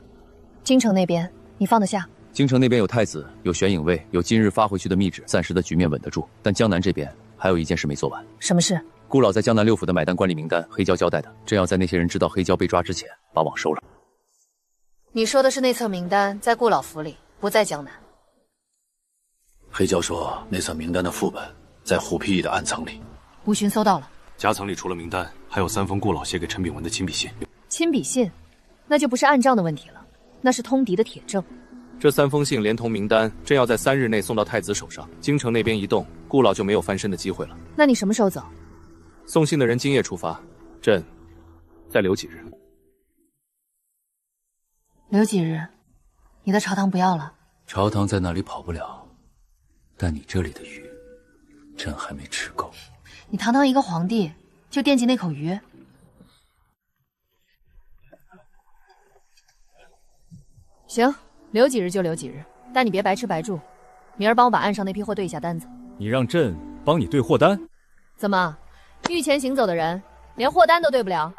京城那边你放得下？京城那边有太子，有玄影卫，有今日发回去的密旨，暂时的局面稳得住。但江南这边还有一件事没做完。什么事？顾老在江南6府的买单官吏名单，黑胶交代的，正要在那些人知道黑胶被抓之前，把网收了。你说的是内册名单在顾老府里，不在江南。黑胶说那册名单的副本在虎皮椅的暗藏里，吴寻搜到了。夹层里除了名单，还有3封顾老写给陈炳文的亲笔信。亲笔信，那就不是暗账的问题了，那是通敌的铁证。这3封信连同名单，正要在3日内送到太子手上。京城那边一动，顾老就没有翻身的机会了。那你什么时候走？送信的人今夜出发，朕再留几日。留几日？你的朝堂不要了？朝堂在那里跑不了，但你这里的鱼，朕还没吃够。你堂堂一个皇帝，就惦记那口鱼？行，留几日就留几日，但你别白吃白住。明儿帮我把岸上那批货对一下单子。你让朕帮你对货单？怎么，御前行走的人连货单都对不了？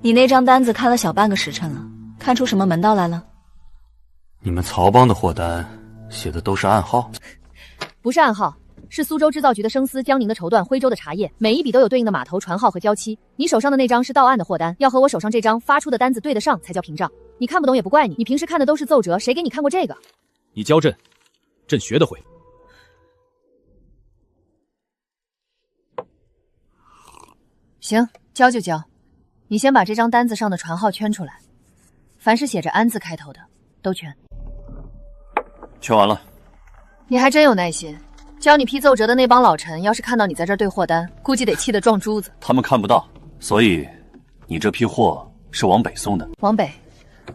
你那张单子看了小半个时辰了，看出什么门道来了？你们曹帮的货单写的都是暗号？不是暗号，是苏州制造局的生丝、江宁的绸缎、徽州的茶叶，每一笔都有对应的码头、船号和交期。你手上的那张是到岸的货单，要和我手上这张发出的单子对得上才叫凭账。你看不懂也不怪你，你平时看的都是奏折，谁给你看过这个？你教朕，朕学得会。行，教就教。你先把这张单子上的船号圈出来，凡是写着安字开头的都圈。圈完了。你还真有耐心。教你批奏折的那帮老臣，要是看到你在这儿对货单，估计得气得撞珠子。他们看不到，所以你这批货是往北送的。往北，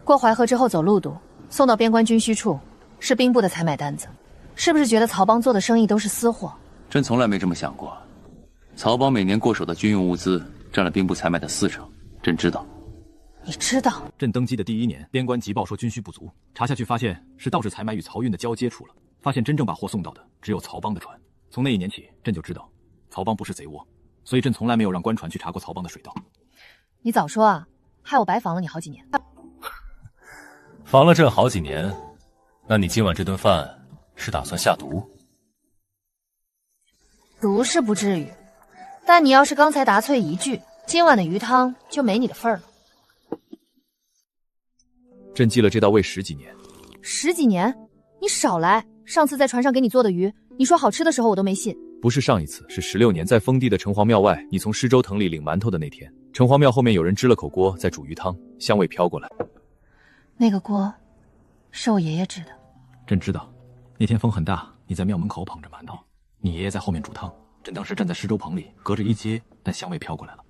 过淮河之后走陆渡，送到边关军需处，是兵部的采买单子。是不是觉得曹帮做的生意都是私货？朕从来没这么想过。曹帮每年过手的军用物资占了兵部采买的40%。朕知道。你知道？朕登基的第1年，边关急报说军需不足，查下去发现是道士采买与漕运的交接处了。发现真正把货送到的只有曹帮的船。从那一年起，朕就知道曹帮不是贼窝，所以朕从来没有让官船去查过曹帮的水道。你早说啊，害我白防了你好几年。防了朕好几年，那你今晚这顿饭是打算下毒？毒是不至于，但你要是刚才答错一句，今晚的鱼汤就没你的份儿了。朕记了这道味10几年。10几年？你少来！上次在船上给你做的鱼，你说好吃的时候我都没信。不是上一次，是16年，在封地的城隍庙外，你从施州城里领馒头的那天，城隍庙后面有人支了口锅在煮鱼汤，香味飘过来。那个锅是我爷爷制的。朕知道，那天风很大，你在庙门口捧着馒头，你爷爷在后面煮汤。朕当时站在施州棚里，隔着一阶，但香味飘过来了。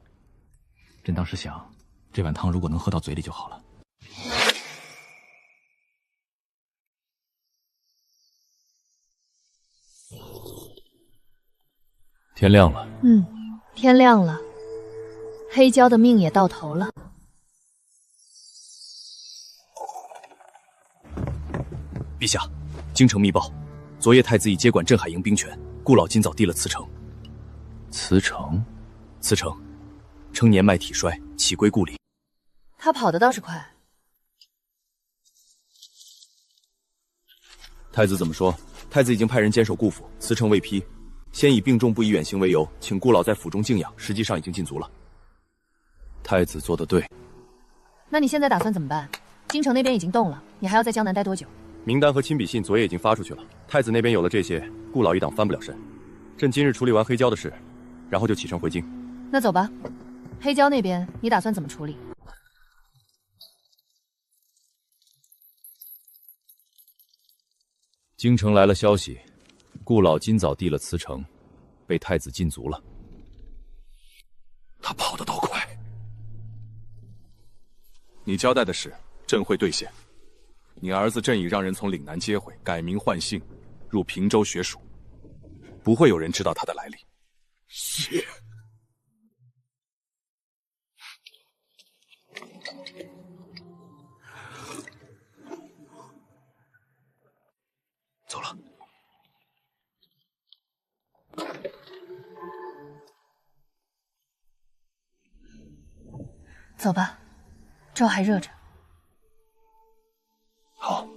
朕当时想，这碗汤如果能喝到嘴里就好了。天亮了。天亮了，黑椒的命也到头了。陛下，京城密报，昨夜太子已接管镇海营兵权，顾老今早递了辞呈。辞呈？辞呈，称年迈体衰，启归故里。他跑得倒是快。太子怎么说？太子已经派人坚守顾府，辞呈未批。先以病重不宜远行为由，请顾老在府中静养，实际上已经尽足了。太子做得对。那你现在打算怎么办？京城那边已经动了，你还要在江南待多久？名单和亲笔信昨夜已经发出去了，太子那边有了这些，顾老一党翻不了身。朕今日处理完黑椒的事，然后就启程回京。那走吧。黑椒那边你打算怎么处理？京城来了消息，顾老今早递了辞呈，被太子禁足了。他跑得倒快。你交代的事，朕会兑现。你儿子朕已让人从岭南接回，改名换姓，入平州学署，不会有人知道他的来历。是。走了。走吧，粥还热着。好。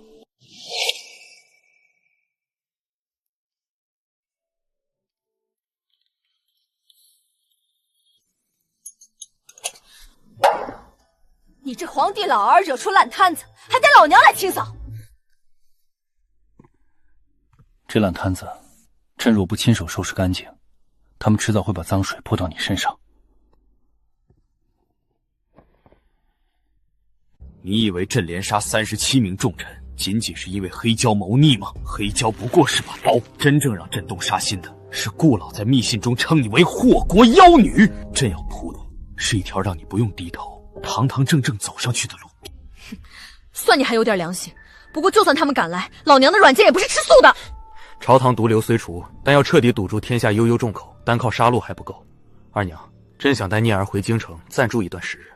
你这皇帝老儿惹出烂摊子，还得老娘来清扫。这烂摊子，朕若不亲手收拾干净，他们迟早会把脏水泼到你身上。你以为朕连杀37名重臣，仅仅是因为黑椒谋逆吗？黑椒不过是把刀，真正让朕动杀心的是顾老在密信中称你为祸国妖女。朕要铺的是一条让你不用低头，堂堂正正走上去的路。算你还有点良心，不过就算他们敢来，老娘的软剑也不是吃素的。朝堂毒瘤虽除，但要彻底堵住天下悠悠众口，单靠杀戮还不够。二娘，朕想带念儿回京城暂住一段时日。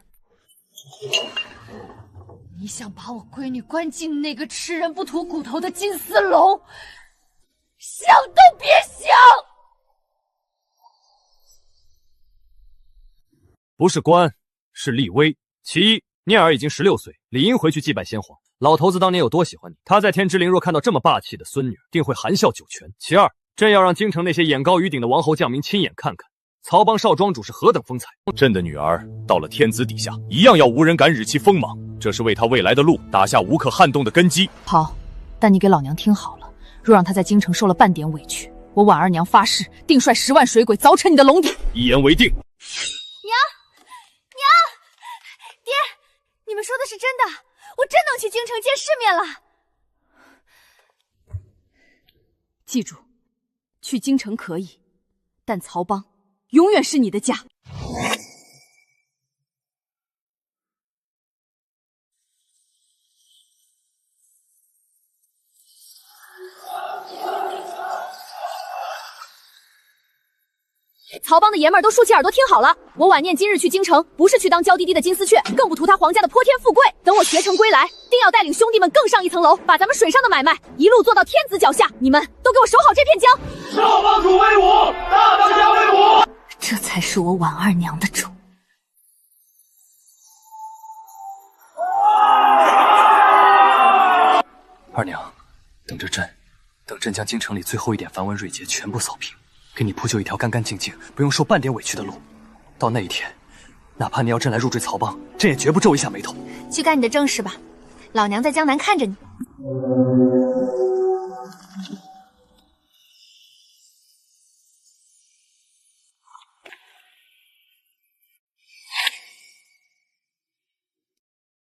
你想把我闺女关进那个吃人不吐骨头的金丝笼，想都别想！不是官，是立威。其一，念儿已经16岁，理应回去祭拜先皇。老头子当年有多喜欢你，他在天之灵若看到这么霸气的孙女，定会含笑九泉。其二，朕要让京城那些眼高于顶的王侯将民亲眼看看，曹帮少庄主是何等风采。朕的女儿到了天子底下，一样要无人敢惹其锋芒，这是为她未来的路打下无可撼动的根基。好，但你给老娘听好了，若让她在京城受了半点委屈，我婉儿娘发誓定率10万水鬼凿沉你的龙底。一言为定。娘，爹，你们说的是真的，我真能去京城见世面了。记住，去京城可以，但曹帮永远是你的家。曹帮的爷们儿都竖起耳朵听好了，我晚念今日去京城，不是去当娇滴滴的金丝雀，更不图他皇家的泼天富贵。等我学成归来，定要带领兄弟们更上一层楼，把咱们水上的买卖一路做到天子脚下。你们都给我守好这片江！少帮主威武，大当家威武！这才是我婉二娘的主。二娘，等着朕，等朕将京城里最后一点繁文缛节全部扫平，给你铺就一条干干净净、不用受半点委屈的路。到那一天，哪怕你要朕来入赘曹帮，朕也绝不皱一下眉头。去干你的正事吧，老娘在江南看着你。